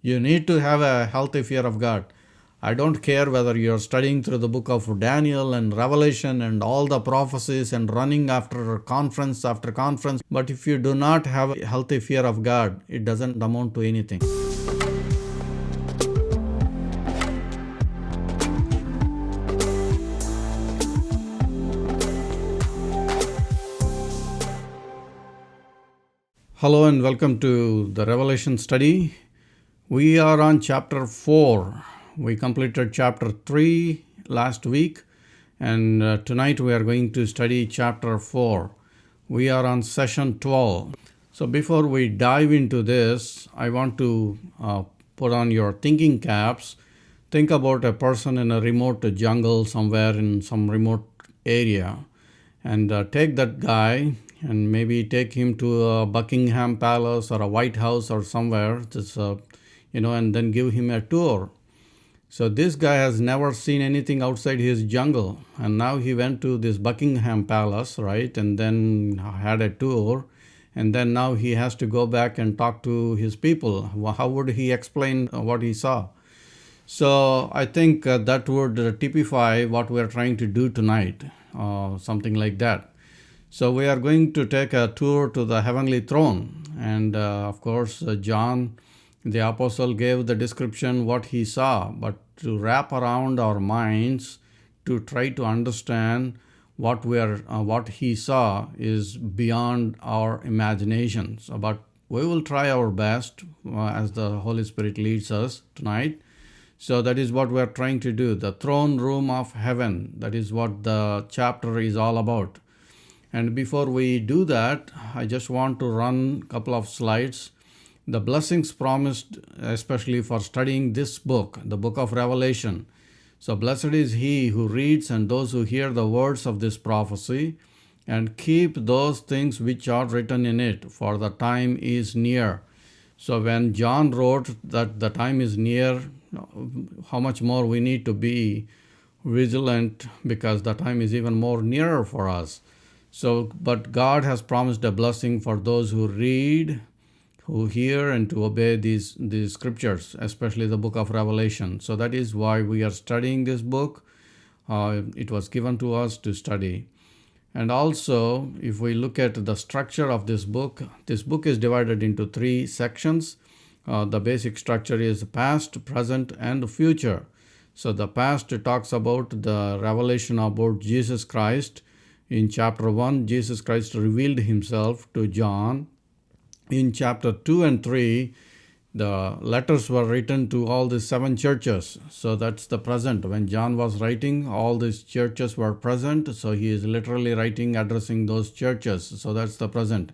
You need to have a healthy fear of God. I don't care whether you're studying through the book of Daniel and Revelation and all the prophecies and running after conference, but if you do not have a healthy fear of God, it doesn't amount to anything. Hello and welcome to the Revelation study. We are on chapter 4. We completed chapter 3 last week, and tonight we are going to study chapter 4. We are on session 12. So before we dive into this, I want to put on your thinking caps. Think about a person in a remote jungle somewhere in some remote area, and take that guy and maybe take him to a Buckingham Palace or a White House or somewhere, and then give him a tour. So this guy has never seen anything outside his jungle, and now he went to this Buckingham Palace, right, and then had a tour, and then now he has to go back and talk to his people. How would he explain what he saw? So I think that would typify what we are trying to do tonight, something like that. So we are going to take a tour to the heavenly throne, and of course John the apostle gave the description what he saw, but to wrap around our minds to try to understand what he saw is beyond our imaginations. But we will try our best as the Holy Spirit leads us tonight. So that is what we are trying to do. The throne room of heaven, that is what the chapter is all about. And before we do that, I just want to run a couple of slides. The blessings promised, especially for studying this book, the book of Revelation. So blessed is he who reads and those who hear the words of this prophecy and keep those things which are written in it, for the time is near. So when John wrote that the time is near, how much more we need to be vigilant, because the time is even more nearer for us. So, but God has promised a blessing for those who read, who hear, and to obey these scriptures, especially the book of Revelation. So that is why we are studying this book. It was given to us to study. And also, if we look at the structure of this book is divided into 3 sections. The basic structure is past, present, and future. So the past talks about the revelation about Jesus Christ. In chapter 1, Jesus Christ revealed himself to John. In chapter 2 and 3, the letters were written to all the 7 churches. So that's the present. When John was writing, all these churches were present. So he is literally writing, addressing those churches. So that's the present.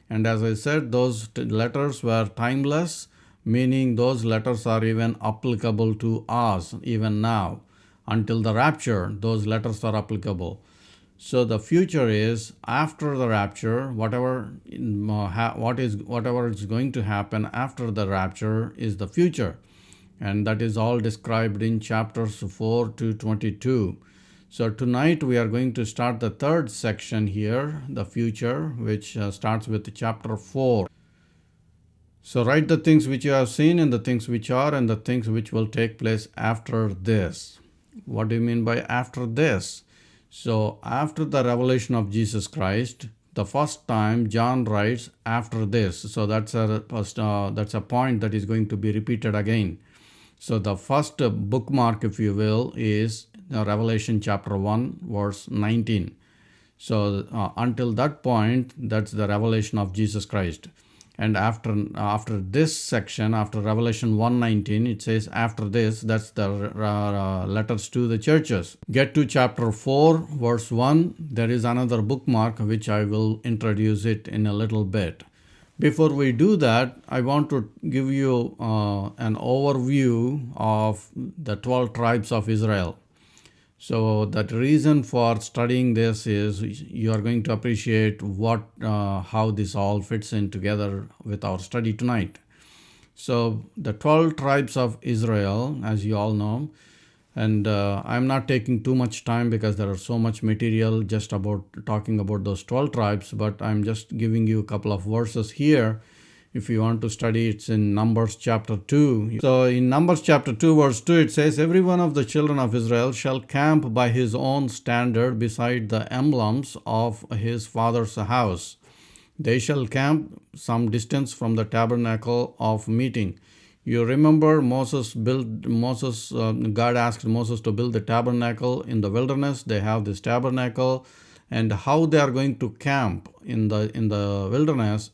And as I said, those letters were timeless, meaning those letters are even applicable to us, even now. Until the rapture, those letters are applicable. So the future is after the rapture. Whatever is going to happen after the rapture is the future, and that is all described in chapters 4 to 22. So tonight we are going to start the 3rd section here, the future, which starts with chapter 4. So write the things which you have seen, and the things which are, and the things which will take place after this. What do you mean by after this? So after the revelation of Jesus Christ, the first time John writes after this. So that's a point that is going to be repeated again. So the first bookmark, if you will, is Revelation chapter 1, verse 19. So until that point, that's the revelation of Jesus Christ. And after this section, after Revelation 1:19, it says after this, that's the letters to the churches. Get to chapter 4, verse 1. There is another bookmark which I will introduce it in a little bit. Before we do that, I want to give you an overview of the 12 tribes of Israel. So that reason for studying this is you are going to appreciate how this all fits in together with our study tonight. So the 12 tribes of Israel, as you all know, and I'm not taking too much time because there are so much material just about talking about those 12 tribes, but I'm just giving you a couple of verses here. If you want to study, it's in Numbers chapter 2. So in Numbers chapter 2 verse 2 it says, every one of the children of Israel shall camp by his own standard beside the emblems of his father's house. They shall camp some distance from the tabernacle of meeting. You remember God asked Moses to build the tabernacle in the wilderness. They have this tabernacle, and how they are going to camp in the wilderness.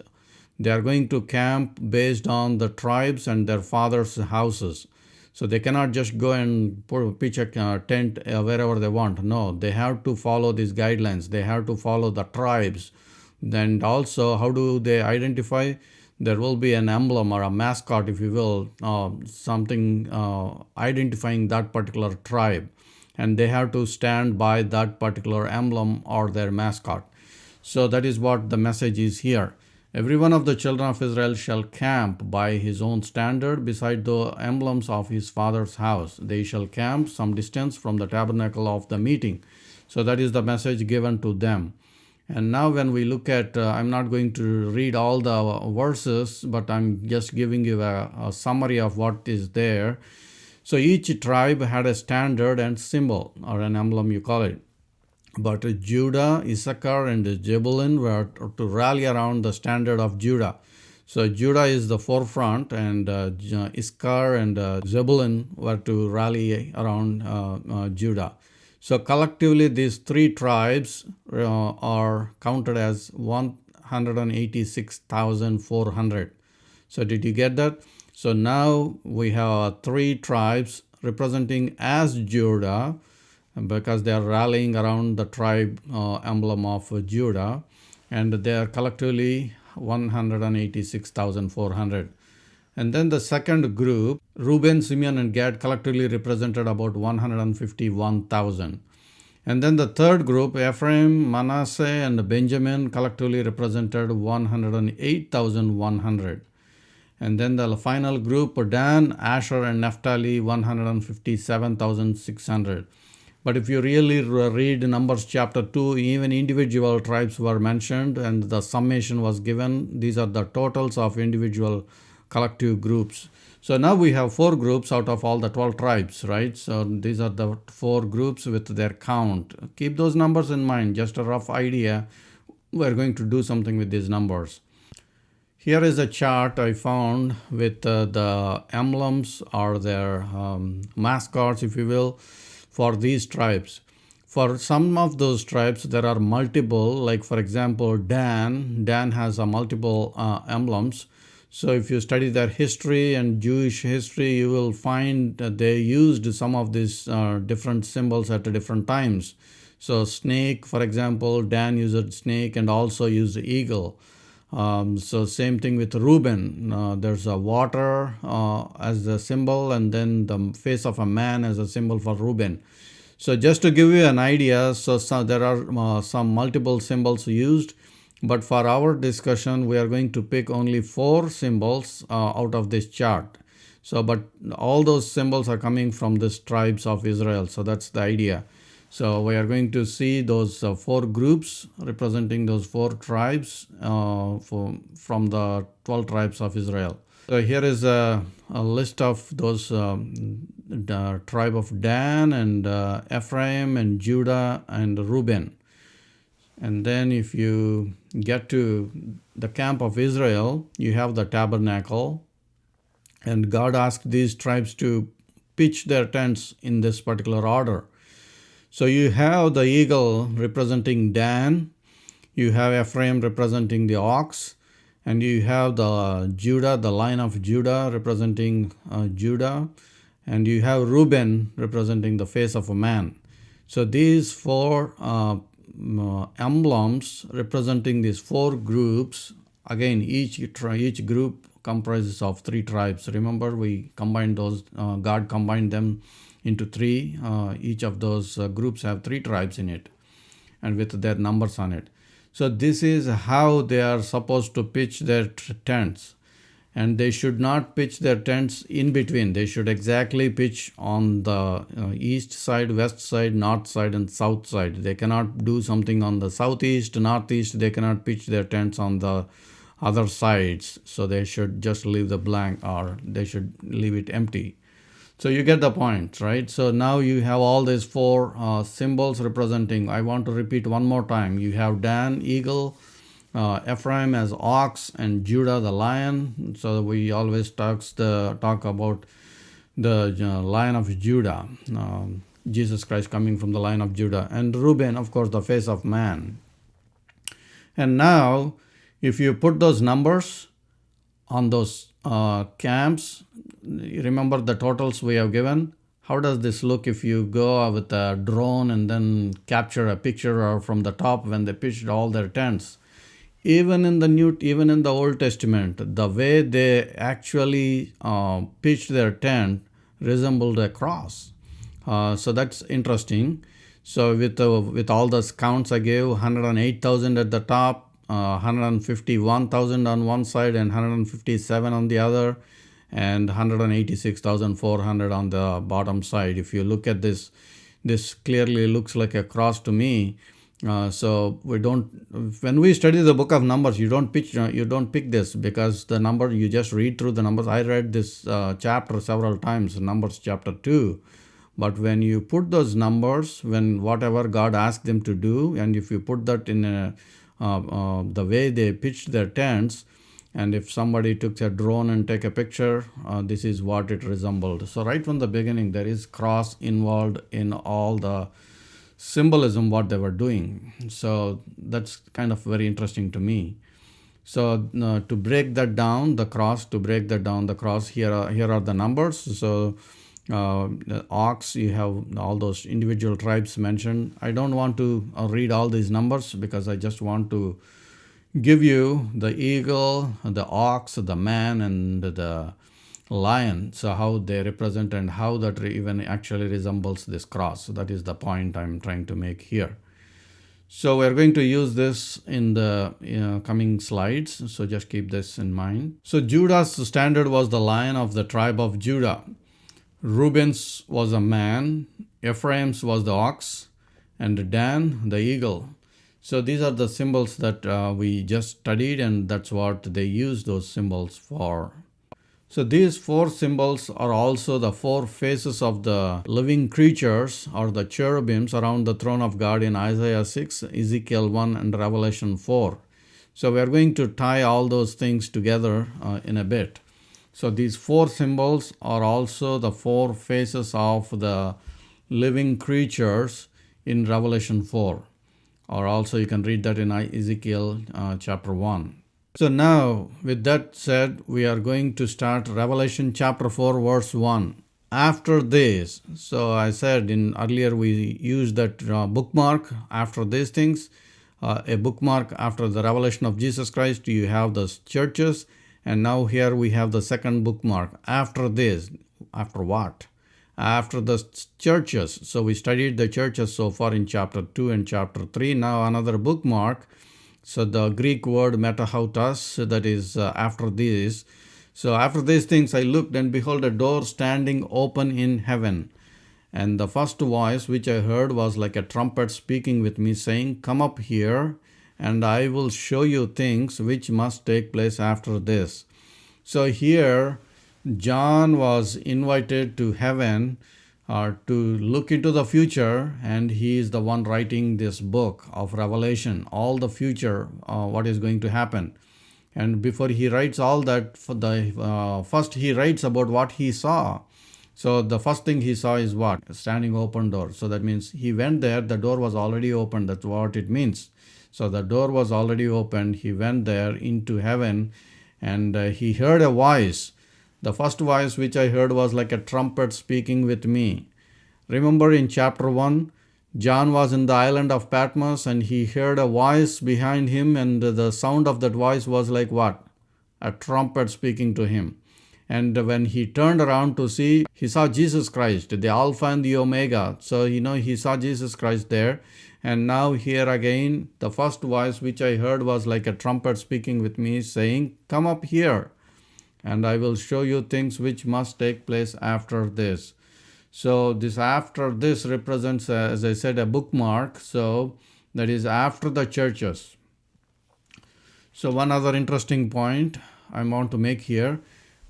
They are going to camp based on the tribes and their fathers' houses. So they cannot just go and pitch a tent wherever they want. No, they have to follow these guidelines. They have to follow the tribes. And also, how do they identify? There will be an emblem or a mascot, if you will, something identifying that particular tribe. And they have to stand by that particular emblem or their mascot. So that is what the message is here. Every one of the children of Israel shall camp by his own standard beside the emblems of his father's house. They shall camp some distance from the tabernacle of the meeting. So that is the message given to them. And now when we look at, I'm not going to read all the verses, but I'm just giving you a summary of what is there. So each tribe had a standard and symbol, or an emblem you call it. But Judah, Issachar, and Zebulun were to rally around the standard of Judah. So Judah is the forefront, and Issachar and Zebulun were to rally around Judah. So collectively, these three tribes are counted as 186,400. So did you get that? So now we have three tribes representing as Judah, because they are rallying around the tribe emblem of Judah, and they are collectively 186,400. And then the second group, Reuben, Simeon, and Gad, collectively represented about 151,000. And then the third group, Ephraim, Manasseh, and Benjamin, collectively represented 108,100. And then the final group, Dan, Asher, and Naphtali, 157,600. But if you really read Numbers chapter 2, even individual tribes were mentioned and the summation was given. These are the totals of individual collective groups. So now we have 4 groups out of all the 12 tribes, right? So these are the 4 groups with their count. Keep those numbers in mind, just a rough idea. We're going to do something with these numbers. Here is a chart I found with the emblems or their mascots, if you will, for these tribes. For some of those tribes, there are multiple, like for example, Dan has a multiple emblems. So if you study their history and Jewish history, you will find that they used some of these different symbols at different times. So snake, for example, Dan used snake and also used eagle. So same thing with Reuben. There's a water as a symbol, and then the face of a man as a symbol for Reuben. So just to give you an idea, so there are some multiple symbols used, but for our discussion, we are going to pick only 4 symbols out of this chart. So, but all those symbols are coming from the tribes of Israel. So that's the idea. So we are going to see those 4 groups representing those 4 tribes from the 12 tribes of Israel. So here is a list of those the tribe of Dan and Ephraim and Judah and Reuben. And then if you get to the camp of Israel, you have the tabernacle. And God asked these tribes to pitch their tents in this particular order. So you have the eagle representing Dan, you have Ephraim representing the ox, and you have the Judah, the line of Judah representing Judah, and you have Reuben representing the face of a man. So these 4 emblems representing these 4 groups, again each group comprises of 3 tribes. Remember, we combined those, God combined them into 3. Each of those groups have 3 tribes in it and with their numbers on it. So this is how they are supposed to pitch their tents. And they should not pitch their tents in between. They should exactly pitch on the east side, west side, north side, and south side. They cannot do something on the southeast, northeast. They cannot pitch their tents on the other sides. So they should just leave the blank, or they should leave it empty. So you get the point, right? So now you have all these four symbols representing. I want to repeat one more time. You have Dan, eagle, Ephraim as ox, and Judah the lion. So we always talk about the lion of Judah, Jesus Christ coming from the line of Judah, and Reuben, of course, the face of man. And now, if you put those numbers on those camps, remember the totals we have given. How does this look if you go with a drone and then capture a picture or from the top when they pitched all their tents? Even in the Old Testament, the way they actually pitched their tent resembled a cross. So that's interesting. So with all the counts I gave, 108,000 at the top, 151,000 on one side and 157 on the other, and 186,400 on the bottom side. If you look at this clearly looks like a cross to me. So when we study the book of Numbers, you don't pick this, because the number, you just read through the numbers. I read this chapter several times, Numbers chapter 2. But when you put those numbers, when whatever God asked them to do, and if you put that in the way they pitched their tents, and if somebody took a drone and take a picture, this is what it resembled. So right from the beginning, there is cross involved in all the symbolism what they were doing. So that's kind of very interesting to me. So to break that down, the cross, here are the numbers. So the ox, you have all those individual tribes mentioned. I don't want to read all these numbers, because I just want to give you the eagle, the ox, the man, and the lion. So how they represent and how that even actually resembles this cross. So that is the point I'm trying to make here. So we're going to use this in the coming slides. So just keep this in mind. So Judah's standard was the lion of the tribe of Judah. Reuben's was a man, Ephraim's was the ox, and Dan the eagle. So these are the symbols that we just studied, and that's what they use those symbols for. So these four symbols are also the four faces of the living creatures, or the cherubims around the throne of God in Isaiah 6, Ezekiel 1, and Revelation 4. So we are going to tie all those things together in a bit. So these four symbols are also the four faces of the living creatures in Revelation 4. Or also you can read that in Ezekiel chapter 1. So now, with that said, we are going to start Revelation chapter 4, verse 1. After this, so I said earlier we used that bookmark after these things, a bookmark after the revelation of Jesus Christ, you have the churches. And now here we have the second bookmark. After this, after what? After the churches. So we studied the churches so far in chapter 2 and chapter 3. Now another bookmark. So the Greek word metahautas, that is after this. So after these things I looked, and behold, a door standing open in heaven. And the first voice which I heard was like a trumpet speaking with me, saying, "Come up here, and I will show you things which must take place after this." So here, John was invited to heaven to look into the future, and he is the one writing this book of Revelation, all the future, what is going to happen. And before he writes all that, first he writes about what he saw. So the first thing he saw is what? A standing open door. So that means he went there, the door was already open. That's what it means. So the door was already opened. He went there into heaven, and he heard a voice. The first voice which I heard was like a trumpet speaking with me. Remember in chapter 1, John was in the island of Patmos, and he heard a voice behind him, and the sound of that voice was like what? A trumpet speaking to him. And when he turned around to see, he saw Jesus Christ, the Alpha and the Omega. So, he saw Jesus Christ there. And now here again, the first voice which I heard was like a trumpet speaking with me, saying, "Come up here, and I will show you things which must take place after this." So this after this represents, as I said, a bookmark. So that is after the churches. So one other interesting point I want to make here.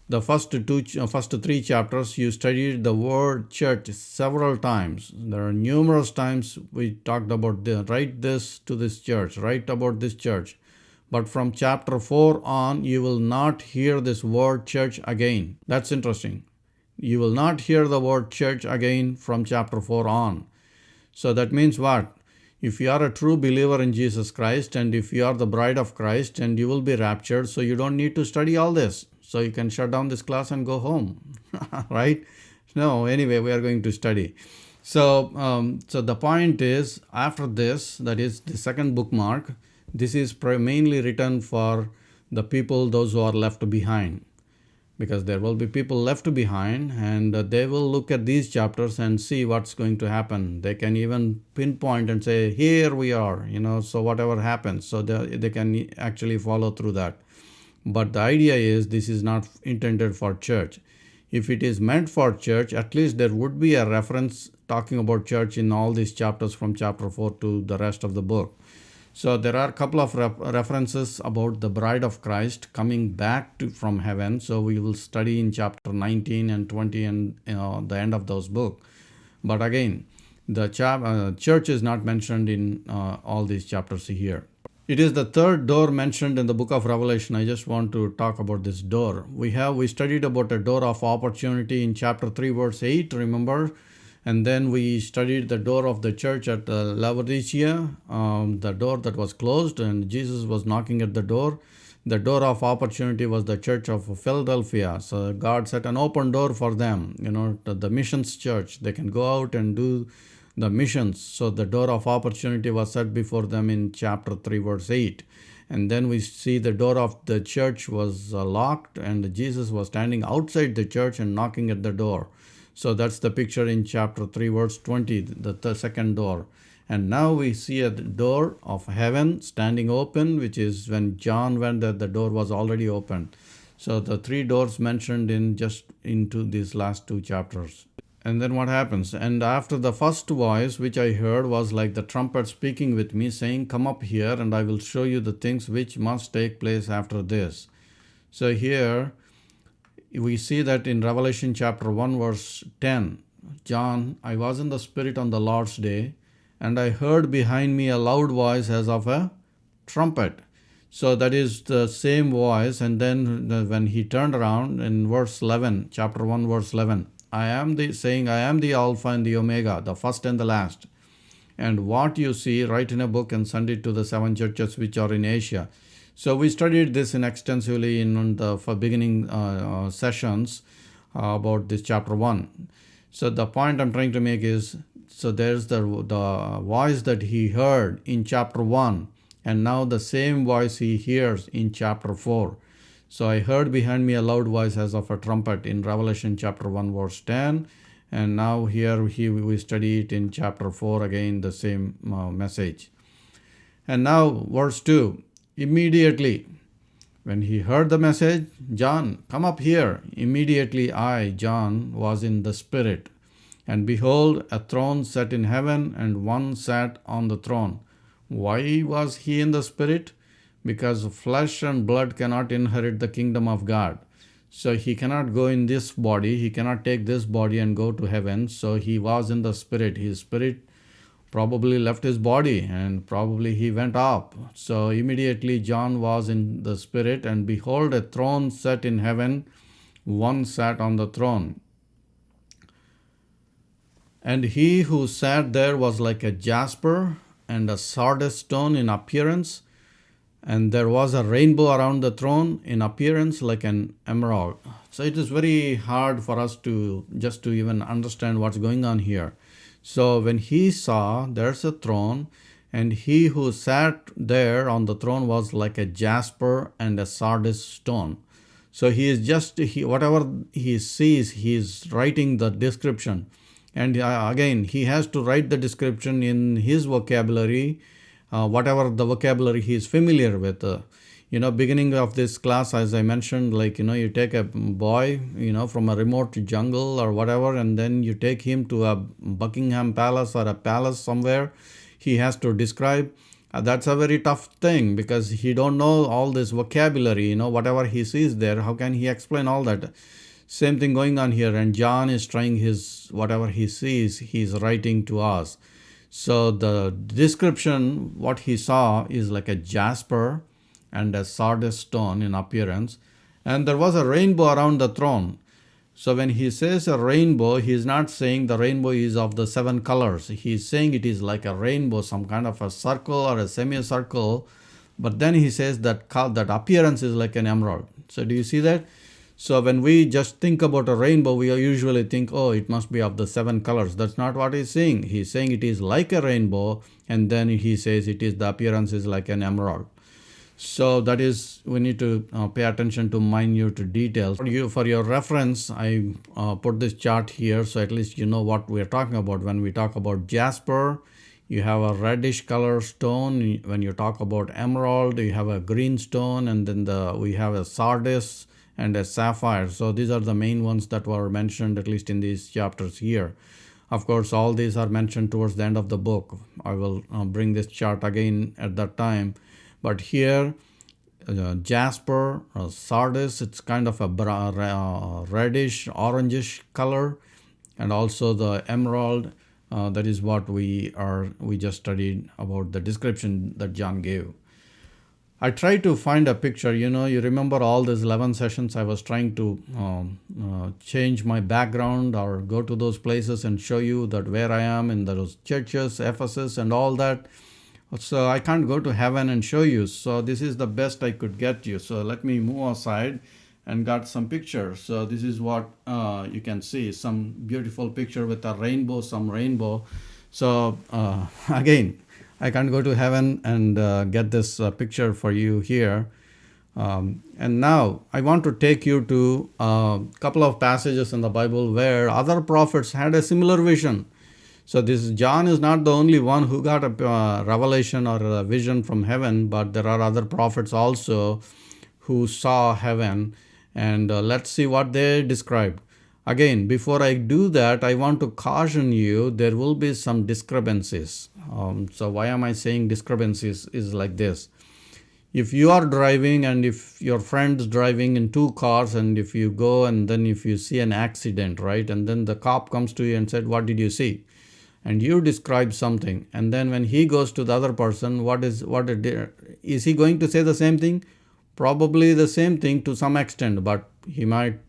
The first three chapters, you studied the word church several times. There are numerous times we talked about write this to this church, write about this church. But from chapter 4 on, you will not hear this word church again. That's interesting. You will not hear the word church again from chapter 4 on. So that means what? If you are a true believer in Jesus Christ, and if you are the bride of Christ, and you will be raptured, so you don't need to study all this. So you can shut down this class and go home, right? No, anyway, we are going to study. So the point is, after this, that is the second bookmark, this is mainly written for the people, those who are left behind. Because there will be people left behind, and they will look at these chapters and see what's going to happen. They can even pinpoint and say, here we are, so whatever happens. So they can actually follow through that. But the idea is this is not intended for church. If it is meant for church, at least there would be a reference talking about church in all these chapters from chapter 4 to the rest of the book. So there are a couple of references about the bride of Christ coming back from heaven. So we will study in chapter 19 and 20 and the end of those books. But again, the church is not mentioned in all these chapters here. It is the third door mentioned in the book of Revelation. I just want to talk about this door. We studied about a door of opportunity in chapter 3 verse 8, remember? And then we studied the door of the church at Laodicea, the door that was closed, and Jesus was knocking at the door. The door of opportunity was the church of Philadelphia. So God set an open door for them, the missions church. They can go out and do the missions. So the door of opportunity was set before them in chapter 3 verse 8. And then we see the door of the church was locked, and Jesus was standing outside the church and knocking at the door. So that's the picture in chapter 3 verse 20, the second door. And now we see a door of heaven standing open, which is when John went there, the door was already open. So the three doors mentioned into these last two chapters. And then what happens? And after the first voice, which I heard, was like the trumpet speaking with me, saying, come up here, and I will show you the things which must take place after this. So here we see that in Revelation chapter 1 verse 10, John, I was in the Spirit on the Lord's day, and I heard behind me a loud voice as of a trumpet. So that is the same voice. And then when he turned around in verse 11, chapter 1 verse 11, I am the Alpha and the Omega, the first and the last. And what you see, write in a book and send it to the 7 churches which are in Asia. So we studied this extensively in the beginning sessions about this chapter 1. So the point I'm trying to make is, so there's the voice that he heard in chapter 1, and now the same voice he hears in chapter 4. So I heard behind me a loud voice as of a trumpet in Revelation chapter 1 verse 10. And now here we study it in chapter 4 again, the same message. And now verse 2. Immediately, when he heard the message, John, come up here. Immediately I, John, was in the Spirit. And behold, a throne set in heaven, and one sat on the throne. Why was he in the Spirit? Because flesh and blood cannot inherit the kingdom of God. So he cannot go in this body. He cannot take this body and go to heaven. So he was in the Spirit. His spirit probably left his body, and probably he went up. So immediately John was in the Spirit, and behold, a throne set in heaven. One sat on the throne. And he who sat there was like a jasper and a sardius stone in appearance. And there was a rainbow around the throne in appearance like an emerald. So it is very hard for us to even understand what's going on here. So when he saw there's a throne, and he who sat there on the throne was like a jasper and a sardius stone. So whatever he sees, he's writing the description. And again, he has to write the description in his vocabulary, whatever the vocabulary he is familiar with. Beginning of this class, as I mentioned, you take a boy, from a remote jungle or whatever, and then you take him to a Buckingham Palace or a palace somewhere. He has to describe That's a very tough thing because he don't know all this vocabulary, whatever he sees there, how can he explain all that? Same thing going on here, and John is trying whatever he sees, he's writing to us. So the description, what he saw is like a jasper and a sardius stone in appearance, and there was a rainbow around the throne. So when he says a rainbow, he is not saying the rainbow is of the 7 colors. He is saying it is like a rainbow, some kind of a circle or a semicircle. But then he says that appearance is like an emerald. So do you see that? So when we just think about a rainbow, we usually think, oh, it must be of the 7 colors. That's not what he's saying. He's saying it is like a rainbow, and then he says the appearance is like an emerald. So that is, we need to pay attention to minute details. For your reference, I put this chart here, so at least you know what we're talking about. When we talk about jasper, you have a reddish color stone. When you talk about emerald, you have a green stone, and then we have a sardius and a sapphire. So these are the main ones that were mentioned, at least in these chapters here. Of course, all these are mentioned towards the end of the book. I will bring this chart again at that time. But here, jasper, sardius, it's kind of a reddish, orangish color, and also the emerald. That is what we just studied about the description that John gave. I tried to find a picture. You remember all these 11 sessions I was trying to change my background or go to those places and show you that where I am in those churches, Ephesus and all that. So I can't go to heaven and show you. So this is the best I could get you. So let me move aside and got some pictures. So this is what you can see. Some beautiful picture with a rainbow, some rainbow. So again, I can't go to heaven and get this picture for you here. And now I want to take you to a couple of passages in the Bible where other prophets had a similar vision. So John is not the only one who got a revelation or a vision from heaven, but there are other prophets also who saw heaven. And let's see what they described. Again, before I do that, I want to caution you, there will be some discrepancies. So why am I saying discrepancies is like this. If you are driving and if your friend's driving in 2 cars, and if you go and then if you see an accident, right? And then the cop comes to you and said, what did you see? And you describe something, and then when he goes to the other person, is he going to say the same thing? Probably the same thing to some extent, but he might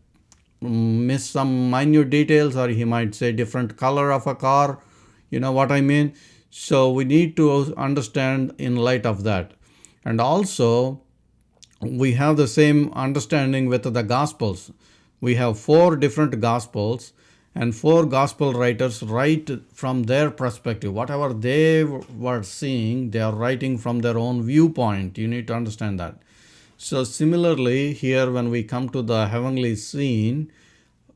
miss some minute details, or he might say different color of a car. You know what I mean? So we need to understand in light of that. And also, we have the same understanding with the Gospels. We have 4 different Gospels, and 4 gospel writers write from their perspective. Whatever they were seeing, they are writing from their own viewpoint. You need to understand that. So similarly, here when we come to the heavenly scene,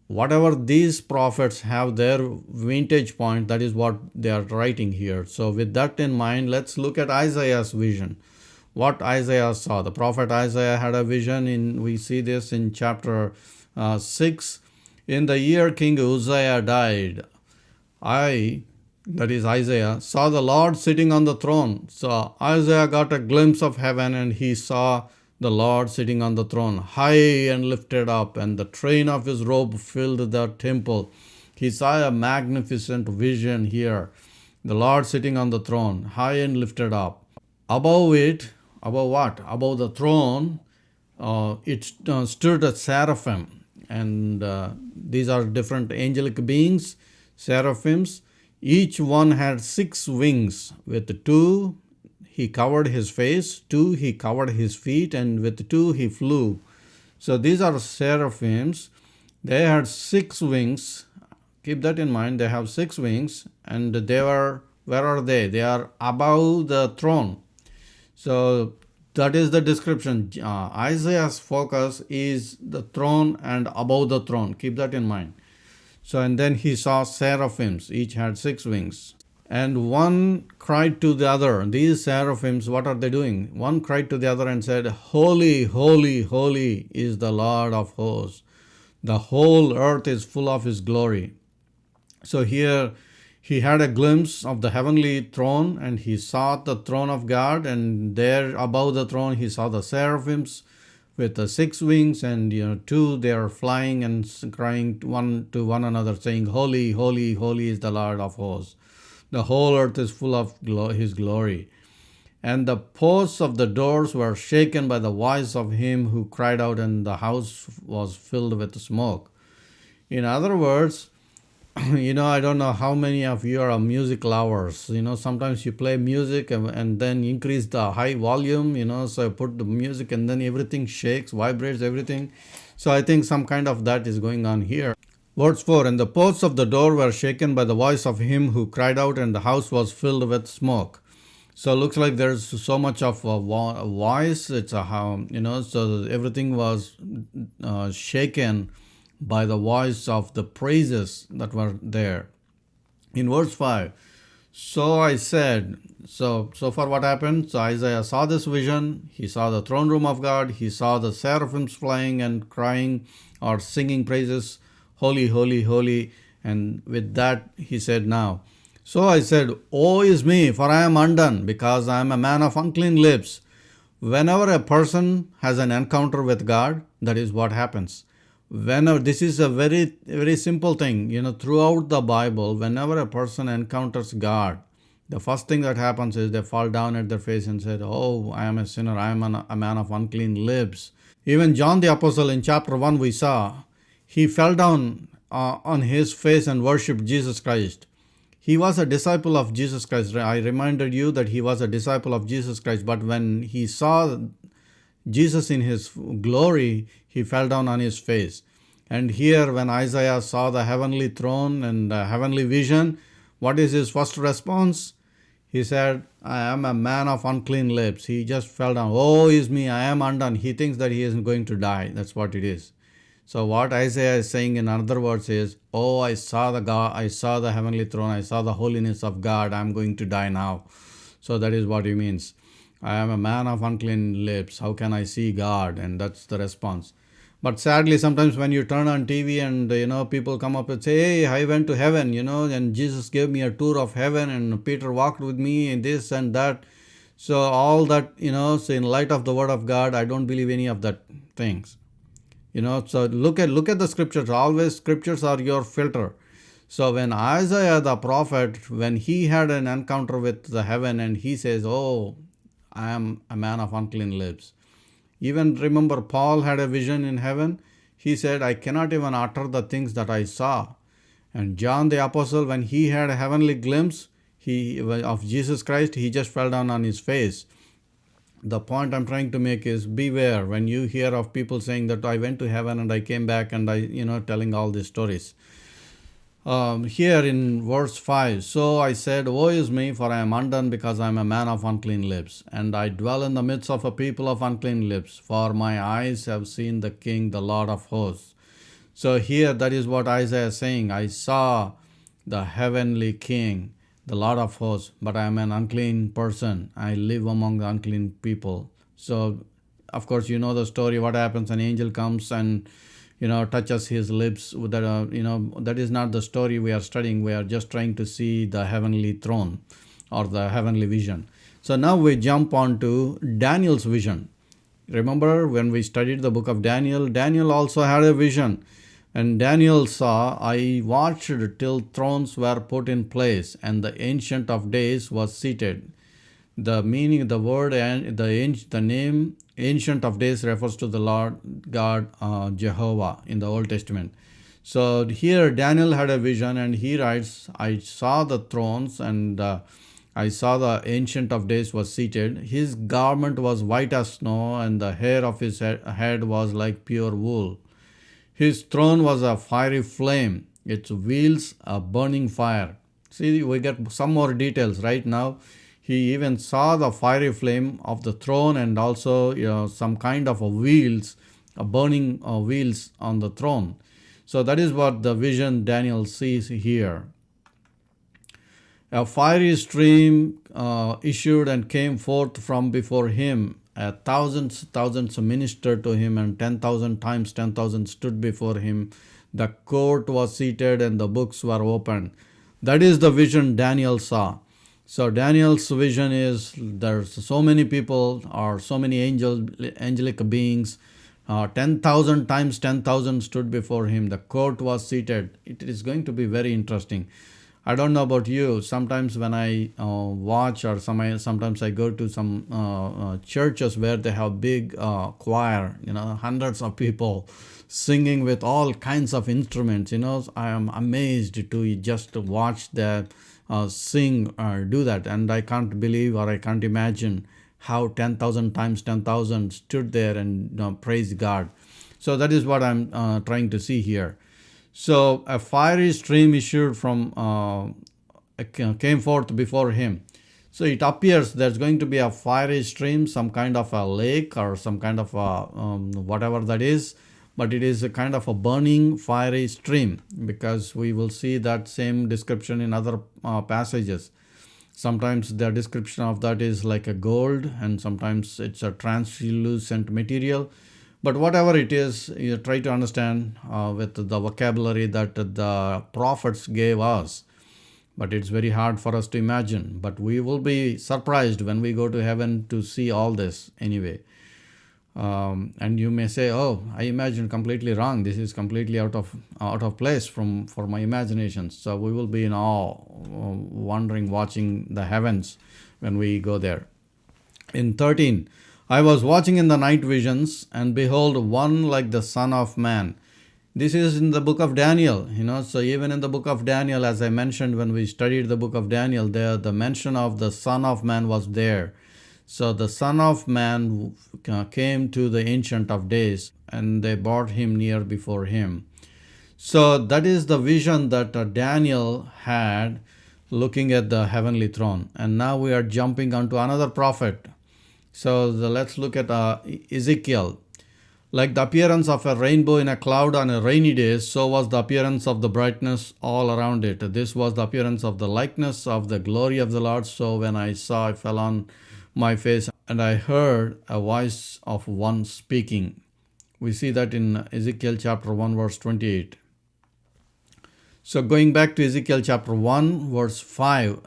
whatever these prophets have their vantage point, that is what they are writing here. So with that in mind, let's look at Isaiah's vision. What Isaiah saw. The prophet Isaiah had a vision. We see this in chapter 6. In the year King Uzziah died, that is Isaiah, saw the Lord sitting on the throne. So Isaiah got a glimpse of heaven, and he saw the Lord sitting on the throne, high and lifted up, and the train of his robe filled the temple. He saw a magnificent vision here. The Lord sitting on the throne, high and lifted up. Above it, above what? Above the throne, it stood a seraphim. And these are different angelic beings, seraphims. Each one had 6 wings. With 2, he covered his face, 2, he covered his feet, and with 2, he flew. So these are seraphims. They had 6 wings. Keep that in mind. They have 6 wings, and where are they? They are above the throne. So that is the description. Isaiah's focus is the throne and above the throne. Keep that in mind. So, and then he saw seraphims. Each had 6 wings. And one cried to the other. These seraphims, what are they doing? One cried to the other and said, Holy, holy, holy is the Lord of hosts. The whole earth is full of his glory. So here He had a glimpse of the heavenly throne, and he saw the throne of God, and there above the throne he saw the seraphims with the six wings, and two they are flying and crying one to one another, saying, "Holy, holy, holy is the Lord of hosts. The whole earth is full of his glory." And the posts of the doors were shaken by the voice of him who cried out, and the house was filled with smoke. In other words, I don't know how many of you are music lovers. Sometimes you play music and then increase the high volume, so put the music and then everything shakes, vibrates, everything. So I think some kind of that is going on here. Verse 4, and the posts of the door were shaken by the voice of him who cried out, and the house was filled with smoke. So it looks like there's so much of a voice. It's so everything was shaken by the voice of the praises that were there. In verse 5, so I said, so far what happened? So Isaiah saw this vision. He saw the throne room of God. He saw the seraphims flying and crying or singing praises, holy, holy, holy. And with that he said, now, so I said, woe is me, for I am undone, because I am a man of unclean lips. Whenever a person has an encounter with God, that is what happens. Whenever, this is a very, very simple thing. Throughout the Bible, whenever a person encounters God, the first thing that happens is they fall down at their face and say, oh, I am a sinner, I am a man of unclean lips. Even John the Apostle in chapter 1 we saw, he fell down on his face and worshipped Jesus Christ. He was a disciple of Jesus Christ. I reminded you that he was a disciple of Jesus Christ, but when he saw Jesus in his glory, he fell down on his face. And here, when Isaiah saw the heavenly throne and the heavenly vision, what is his first response? He said, I am a man of unclean lips. He just fell down. Oh, is me, I am undone. He thinks that he is going to die. That's what it is. So what Isaiah is saying in other words is, oh, I saw the God, I saw the heavenly throne, I saw the holiness of God, I'm going to die now. So that is what he means. I am a man of unclean lips. How can I see God? And that's the response. But sadly, sometimes when you turn on TV and, people come up and say, hey, I went to heaven, and Jesus gave me a tour of heaven and Peter walked with me and this and that. So all that, so in light of the word of God, I don't believe any of that things. So look at the scriptures. Always scriptures are your filter. So when Isaiah the prophet, when he had an encounter with the heaven and he says, oh, I am a man of unclean lips. Even remember Paul had a vision in heaven. He said, I cannot even utter the things that I saw. And John the apostle, when he had a heavenly glimpse of Jesus Christ, he just fell down on his face. The point I'm trying to make is beware when you hear of people saying that I went to heaven and I came back and telling all these stories. Here in verse 5, so I said, woe is me, for I am undone, because I am a man of unclean lips, and I dwell in the midst of a people of unclean lips, for my eyes have seen the King, the Lord of hosts. So here, that is what Isaiah is saying. I saw the heavenly King, the Lord of hosts, but I am an unclean person. I live among the unclean people. So, of course, you know the story. What happens? An angel comes and touches his lips. That is not the story we are studying. We are just trying to see the heavenly throne or the heavenly vision. So now we jump on to Daniel's vision. Remember when we studied the book of Daniel, Daniel also had a vision. And Daniel saw, I watched till thrones were put in place, and the Ancient of Days was seated. The meaning, the word and the name Ancient of Days refers to the Lord God Jehovah in the Old Testament. So here Daniel had a vision and he writes, I saw the thrones and I saw the Ancient of Days was seated. His garment was white as snow and the hair of his head was like pure wool. His throne was a fiery flame, its wheels a burning fire. See, we get some more details right now. He even saw the fiery flame of the throne and also some kind of a wheels, a burning wheels on the throne. So that is what the vision Daniel sees here. A fiery stream issued and came forth from before him. Thousands ministered to him, and 10,000 times 10,000 stood before him. The court was seated and the books were opened. That is the vision Daniel saw. So Daniel's vision is there's so many people or so many angelic beings. 10,000 times 10,000 stood before him. The court was seated. It is going to be very interesting. I don't know about you. Sometimes when I watch or sometimes I go to some churches where they have big choir, hundreds of people singing with all kinds of instruments. I am amazed to just watch them sing or do that. And I can't believe or I can't imagine how 10,000 times 10,000 stood there and praised God. So that is what I'm trying to see here. So a fiery stream issued came forth before him. So it appears there's going to be a fiery stream, some kind of a lake or some kind of whatever that is. But it is a kind of a burning fiery stream, because we will see that same description in other passages. Sometimes the description of that is like a gold, and sometimes it's a translucent material. But whatever it is, you try to understand with the vocabulary that the prophets gave us. But it's very hard for us to imagine. But we will be surprised when we go to heaven to see all this anyway. And you may say, "Oh, I imagined completely wrong. This is completely out of place for my imagination." So we will be in awe, wondering, watching the heavens when we go there. In 13, I was watching in the night visions, and behold, one like the Son of Man. This is in the book of Daniel, so even in the book of Daniel, as I mentioned when we studied the book of Daniel, there the mention of the Son of Man was there. So the Son of Man came to the Ancient of Days, and they brought him near before him. So that is the vision that Daniel had looking at the heavenly throne. And now we are jumping onto another prophet. So let's look at Ezekiel. Like the appearance of a rainbow in a cloud on a rainy day, so was the appearance of the brightness all around it. This was the appearance of the likeness of the glory of the Lord. So when I saw, I fell on my face, and I heard a voice of one speaking. We see that in Ezekiel chapter 1, verse 28. So going back to Ezekiel chapter 1, verse 5,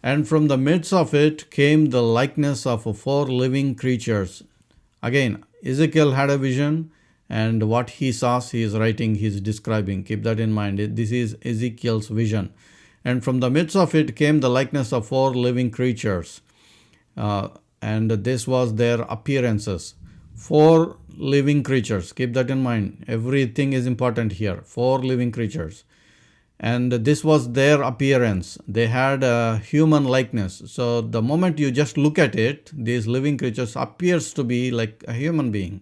and from the midst of it came the likeness of 4 living creatures. Again, Ezekiel had a vision, and what he saw, he is writing, he is describing. Keep that in mind. This is Ezekiel's vision. And from the midst of it came the likeness of 4 living creatures. And this was their appearances. 4 living creatures. Keep that in mind. Everything is important here. 4 living creatures. And this was their appearance. They had a human likeness. So the moment you just look at it, these living creatures appears to be like a human being.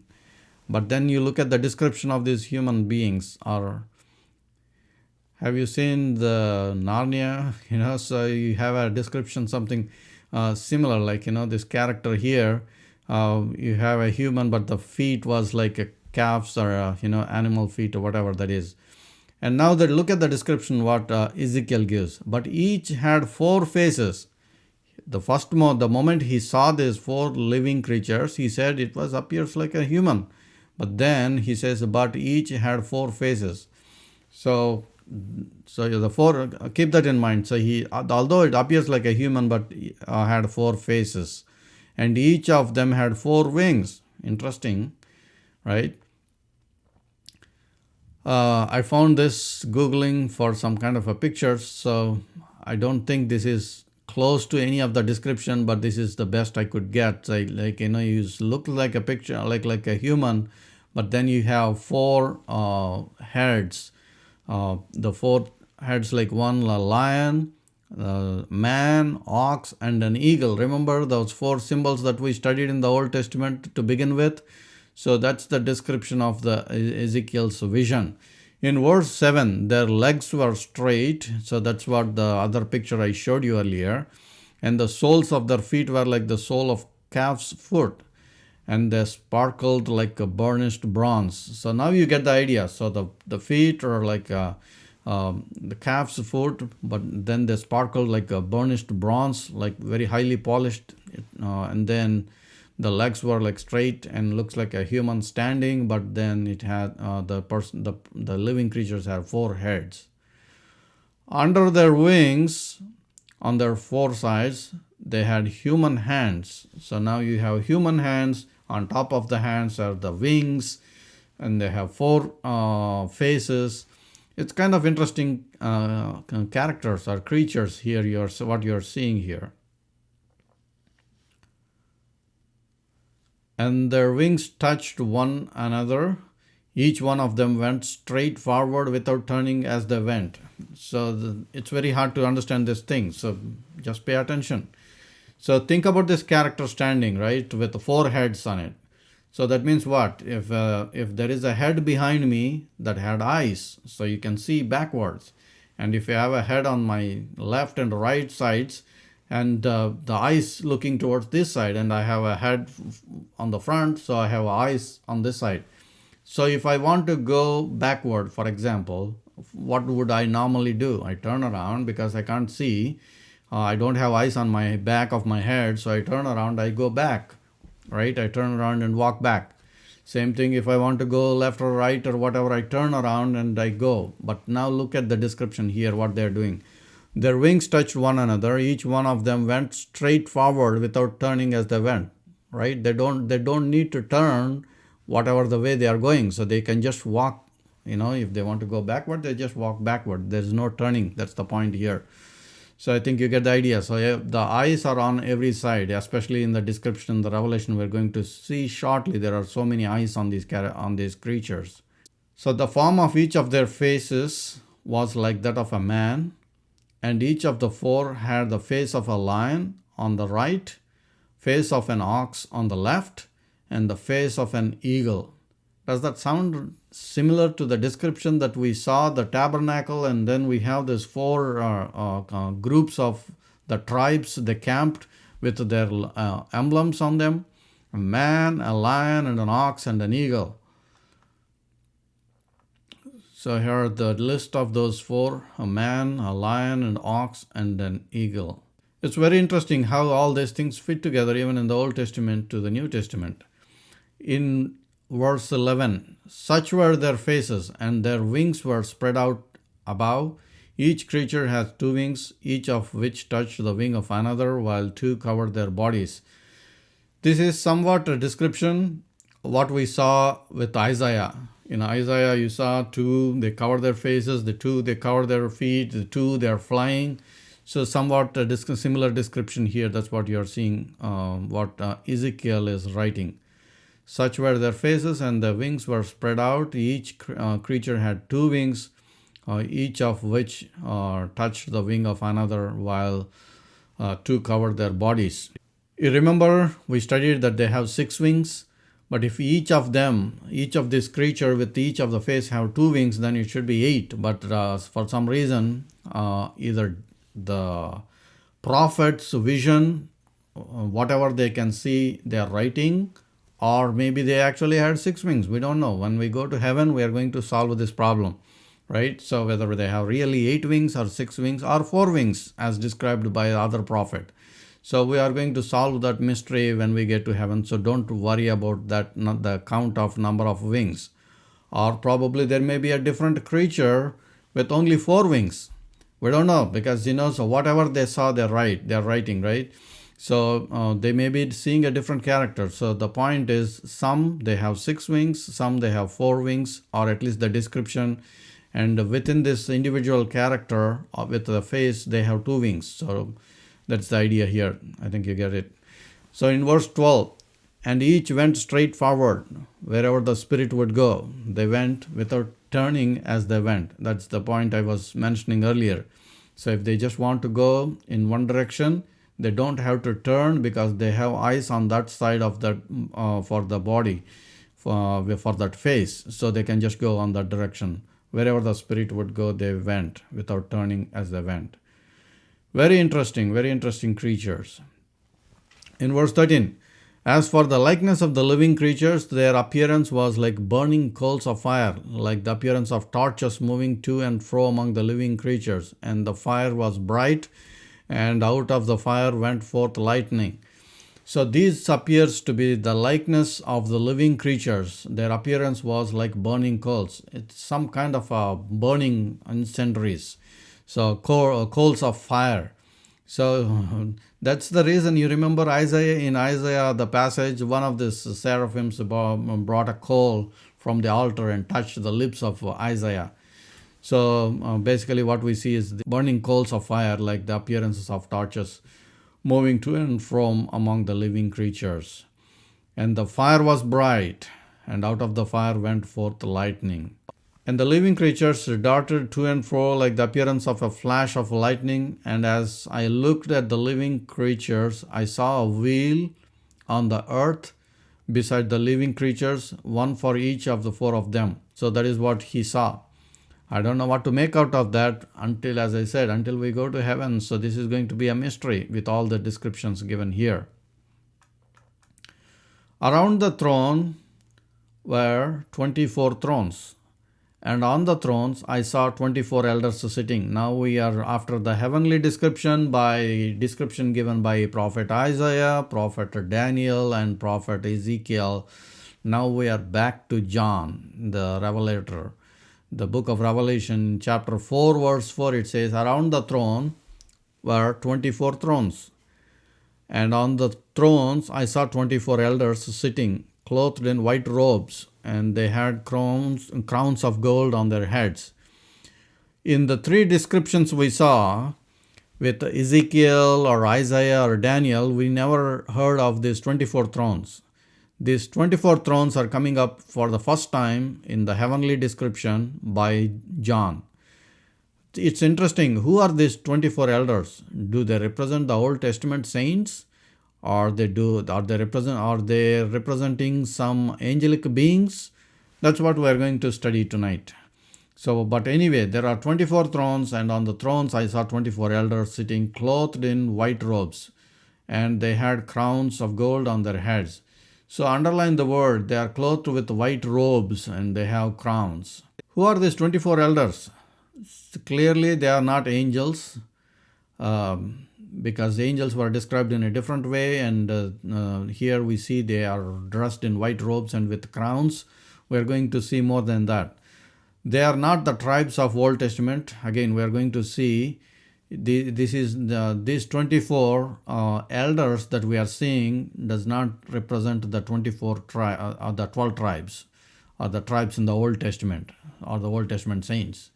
But then you look at the description of these human beings. Or have you seen the Narnia? So you have a description, something similar, like this character here, you have a human, but the feet was like a calves or animal feet or whatever that is. And now that look at the description what Ezekiel gives. But each had 4 faces. The moment he saw these 4 living creatures, he said it appears like a human. But then he says, but each had 4 faces. So the 4, keep that in mind. So although it appears like a human, but had 4 faces, and each of them had 4 wings. Interesting, right? I found this Googling for some kind of a picture, so I don't think this is close to any of the description, but this is the best I could get. So you look like a picture, like a human, but then you have 4 heads. The 4 heads, like one lion, man, ox, and an eagle. Remember those 4 symbols that we studied in the Old Testament to begin with? So that's the description of the Ezekiel's vision. In verse 7, their legs were straight. So that's what the other picture I showed you earlier. And the soles of their feet were like the sole of calf's foot. And they sparkled like a burnished bronze. So now you get the idea. So the feet are like the calf's foot, but then they sparkled like a burnished bronze, like very highly polished. And then the legs were like straight and looks like a human standing, but then it had the living creatures have 4 heads. Under their wings, on their four sides, they had human hands. So now you have human hands. On top of the hands are the wings, and they have four faces. It's kind of interesting characters or creatures here. What you're seeing here. And their wings touched one another. Each one of them went straight forward without turning as they went. So it's very hard to understand this thing. So just pay attention. So think about this character standing, right, with four heads on it. So that means what? If there is a head behind me that had eyes, so you can see backwards. And if you have a head on my left and right sides, and the eyes looking towards this side, and I have a head on the front, so I have eyes on this side. So if I want to go backward, for example, what would I normally do? I turn around because I can't see. I don't have eyes on my back of my head, so I turn around, I go back, right? I turn around and walk back. Same thing if I want to go left or right or whatever, I turn around and I go. But now look at the description here, what they're doing. Their wings touched one another. Each one of them went straight forward without turning as they went, right? They don't need to turn whatever the way they are going. So they can just walk, if they want to go backward, they just walk backward. There's no turning. That's the point here. So I think you get the idea. So the eyes are on every side, especially in the description, the Revelation we're going to see shortly. There are so many eyes on these creatures. So the form of each of their faces was like that of a man, and each of the four had the face of a lion on the right, face of an ox on the left, and the face of an eagle. Does that sound similar to the description that we saw, the tabernacle, and then we have these four groups of the tribes, they camped with their emblems on them? A man, a lion, and an ox, and an eagle. So here are the list of those four: a man, a lion, an ox, and an eagle. It's very interesting how all these things fit together, even in the Old Testament to the New Testament. In verse 11, such were their faces, and their wings were spread out above. Each creature has two wings, each of which touched the wing of another, while two covered their bodies. This is somewhat a description of what we saw with Isaiah. In Isaiah, you saw two, they cover their faces, the two, they cover their feet, the two, they are flying. So somewhat a similar description here. That's what you're seeing, what Ezekiel is writing. Such were their faces, and their wings were spread out. Each creature had two wings, each of which touched the wing of another, while two covered their bodies. You remember we studied that they have 6 wings. But if each of this creature with each of the face have 2 wings, then it should be 8. But for some reason, either the prophet's vision, whatever they can see, they are writing, or maybe they actually had 6 wings. We don't know. When we go to heaven, we are going to solve this problem, right? So whether they have really 8 wings or 6 wings or 4 wings as described by the other prophet. So we are going to solve that mystery when we get to heaven. So don't worry about that, not the count of number of wings. Or probably there may be a different creature with only 4 wings. We don't know, because so whatever they saw, they're writing, right? So they may be seeing a different character. So the point is, some they have 6 wings, some they have 4 wings, or at least the description. And within this individual character with the face, they have 2 wings. So that's the idea here. I think you get it. So in verse 12, and each went straight forward wherever the Spirit would go. They went without turning as they went. That's the point I was mentioning earlier. So if they just want to go in one direction, they don't have to turn, because they have eyes on that side of that for the body, for that face. So they can just go on that direction. Wherever the Spirit would go, they went without turning as they went. Very interesting creatures. In verse 13, as for the likeness of the living creatures, their appearance was like burning coals of fire, like the appearance of torches moving to and fro among the living creatures. And the fire was bright, and out of the fire went forth lightning. So this appears to be the likeness of the living creatures. Their appearance was like burning coals. It's some kind of a burning incendiaries. So coals of fire. So that's the reason you remember in Isaiah, the passage, one of the seraphims brought a coal from the altar and touched the lips of Isaiah. So basically what we see is the burning coals of fire, like the appearances of torches moving to and from among the living creatures. And the fire was bright, and out of the fire went forth lightning. And the living creatures darted to and fro like the appearance of a flash of lightning. And as I looked at the living creatures, I saw a wheel on the earth beside the living creatures, one for each of the four of them. So that is what he saw. I don't know what to make out of that until, as I said, until we go to heaven. So this is going to be a mystery with all the descriptions given here. Around the throne were 24 thrones. And on the thrones I saw 24 elders sitting. Now we are after the heavenly description given by Prophet Isaiah, Prophet Daniel, and Prophet Ezekiel. Now we are back to John, the Revelator. The book of Revelation, chapter 4, verse 4, it says, around the throne were 24 thrones. And on the thrones I saw 24 elders sitting, clothed in white robes, and they had crowns of gold on their heads. In the three descriptions we saw with Ezekiel or Isaiah or Daniel, we never heard of these 24 thrones. These 24 thrones are coming up for the first time in the heavenly description by John. It's interesting. Who are these 24 elders? Do they represent the Old Testament saints? Are they representing some angelic beings? That's what we are going to study tonight. So, but anyway, there are 24 thrones, and on the thrones I saw 24 elders sitting, clothed in white robes, and they had crowns of gold on their heads. So underline the word, they are clothed with white robes and they have crowns. Who are these 24 elders? Clearly they are not angels, because angels were described in a different way, and here we see they are dressed in white robes and with crowns. We are going to see more than that. They are not the tribes of Old Testament. Again, we are going to see these 24 elders that we are seeing does not represent the 12 tribes, or the tribes in the Old Testament, or the Old Testament saints.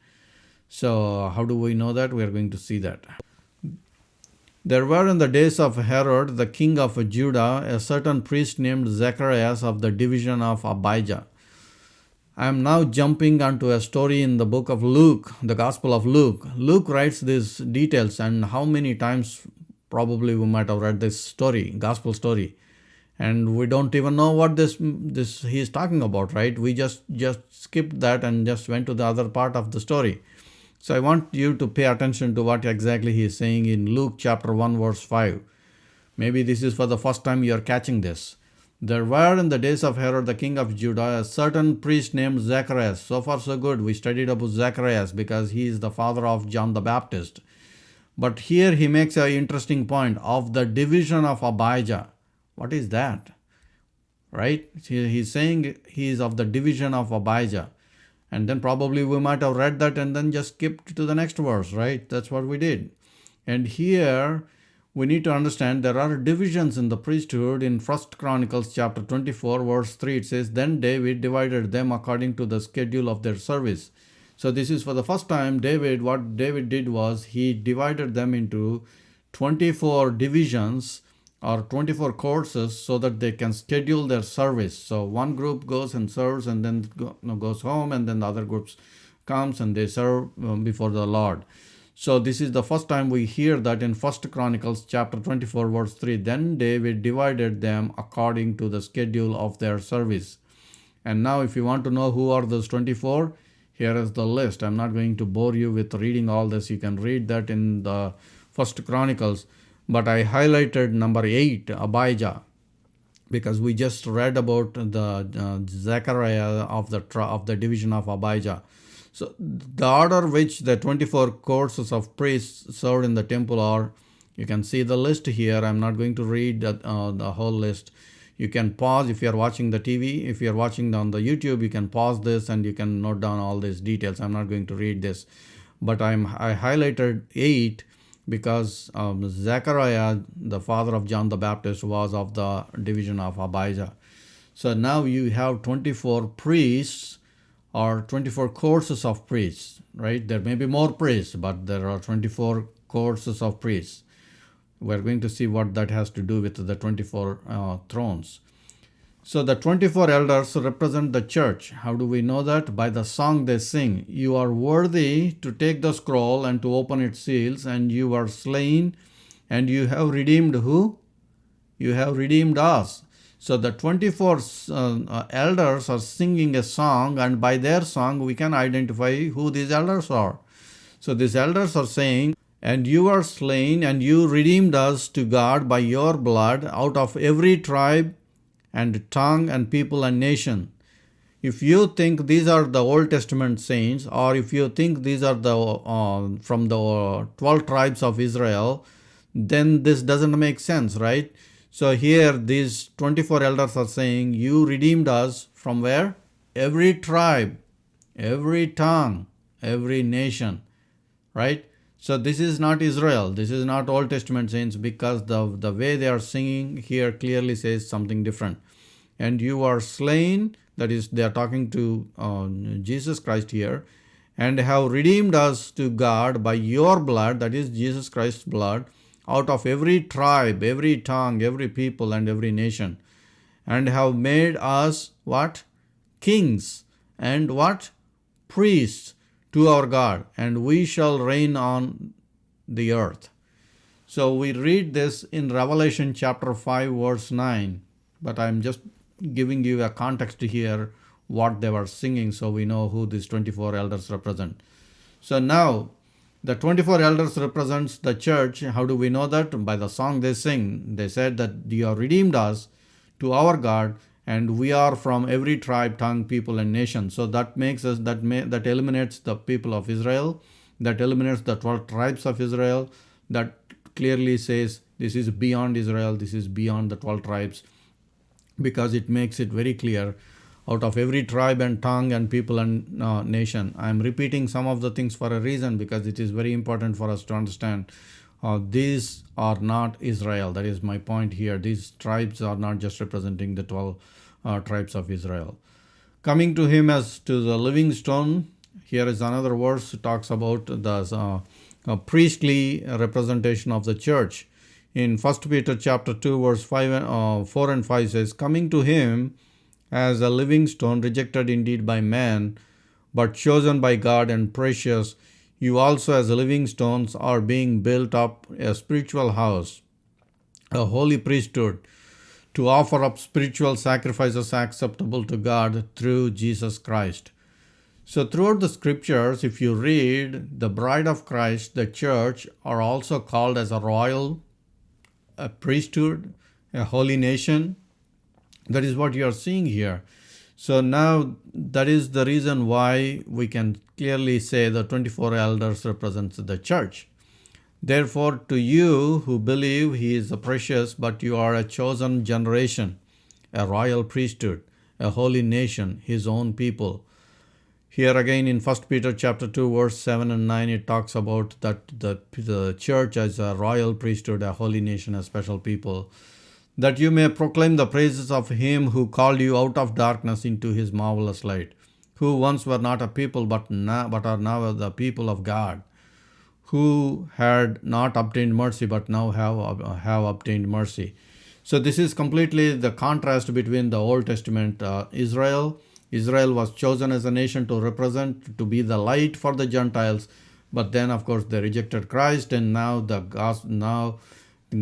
So how do we know that? We are going to see that. There were in the days of Herod, the king of Judah, a certain priest named Zacharias of the division of Abijah. I am now jumping onto a story in the book of Luke, the Gospel of Luke. Luke writes these details, and how many times probably we might have read this story, gospel story, and we don't even know what this he is talking about, right? We just skipped that and just went to the other part of the story. So I want you to pay attention to what exactly he is saying in Luke chapter 1 verse 5. Maybe this is for the first time you are catching this. There were in the days of Herod the king of Judah a certain priest named Zacharias. So far so good. We studied about Zacharias because he is the father of John the Baptist. But here he makes an interesting point of the division of Abijah. What is that? Right? He's saying he is of the division of Abijah. And then probably we might have read that and then just skipped to the next verse, right? That's what we did. And here we need to understand there are divisions in the priesthood. In 1 Chronicles chapter 24 verse 3 it says, then David divided them according to the schedule of their service. So this is for the first time what David did was he divided them into 24 divisions or 24 courses so that they can schedule their service. So one group goes and serves and then goes home, and then the other groups comes and they serve before the Lord. So this is the first time we hear that in 1 Chronicles chapter 24 verse 3. Then David divided them according to the schedule of their service. And now if you want to know who are those 24, here is the list. I'm not going to bore you with reading all this. You can read that in the 1 Chronicles. But I highlighted number 8, Abijah, because we just read about the Zechariah of the division of Abijah. So the order which the 24 courses of priests served in the temple are, you can see the list here. I'm not going to read the whole list. You can pause if you are watching the TV. If you are watching on the YouTube, you can pause this and you can note down all these details. I'm not going to read this. but I highlighted 8 because Zechariah, the father of John the Baptist, was of the division of Abijah. So now you have 24 priests or 24 courses of priests, right? There may be more priests, but there are 24 courses of priests. We're going to see what that has to do with the 24 thrones. So the 24 elders represent the church. How do we know that? By the song they sing. You are worthy to take the scroll and to open its seals, and you are slain, and you have redeemed who? You have redeemed us. So the 24 elders are singing a song, and by their song we can identify who these elders are. So these elders are saying, and you are slain, and you redeemed us to God by your blood out of every tribe and tongue and people and nation. If you think these are the Old Testament saints, or if you think these are the from the 12 tribes of Israel, then this doesn't make sense, right? So here these 24 elders are saying, you redeemed us from where? Every tribe, every tongue, every nation, right? So this is not Israel. This is not Old Testament saints, because the way they are singing here clearly says something different. And you are slain, that is, they are talking to Jesus Christ here, and have redeemed us to God by your blood, that is Jesus Christ's blood, out of every tribe, every tongue, every people, and every nation, and have made us what? Kings, and what? Priests to our God, and we shall reign on the earth. So we read this in Revelation chapter 5 verse 9, but I'm just giving you a context here what they were singing, so we know who these 24 elders represent. So now the 24 elders represents the church. How do we know that? By the song they sing. They said that you have redeemed us to our God, and we are from every tribe, tongue, people, and nation. So that makes us, that eliminates the people of Israel, that eliminates the 12 tribes of Israel, that clearly says this is beyond Israel, this is beyond the 12 tribes, because it makes it very clear, out of every tribe and tongue and people and nation. I'm repeating some of the things for a reason, because it is very important for us to understand these are not Israel. That is my point here. These tribes are not just representing the 12 tribes of Israel. Coming to him as to the living stone, here is another verse that talks about the priestly representation of the church. In 1 Peter chapter 2 verse 4 and 5 says, coming to him as a living stone, rejected indeed by man, but chosen by God and precious, you also as living stones are being built up a spiritual house, a holy priesthood, to offer up spiritual sacrifices acceptable to God through Jesus Christ. So throughout the scriptures, if you read, the bride of Christ, the church, are also called as a royal, a priesthood, a holy nation. That is what you are seeing here. So now that is the reason why we can clearly say the 24 elders represents the church. Therefore, to you who believe, he is precious, but you are a chosen generation, a royal priesthood, a holy nation, his own people. Here again in 1 Peter chapter 2 verse 7 and 9, it talks about that the church as a royal priesthood, a holy nation, a special people, that you may proclaim the praises of him who called you out of darkness into his marvelous light, who once were not a people but are now the people of God, who had not obtained mercy but now have obtained mercy. So this is completely the contrast between the Old Testament Israel. Israel was chosen as a nation to represent, to be the light for the Gentiles, but then of course they rejected Christ, and now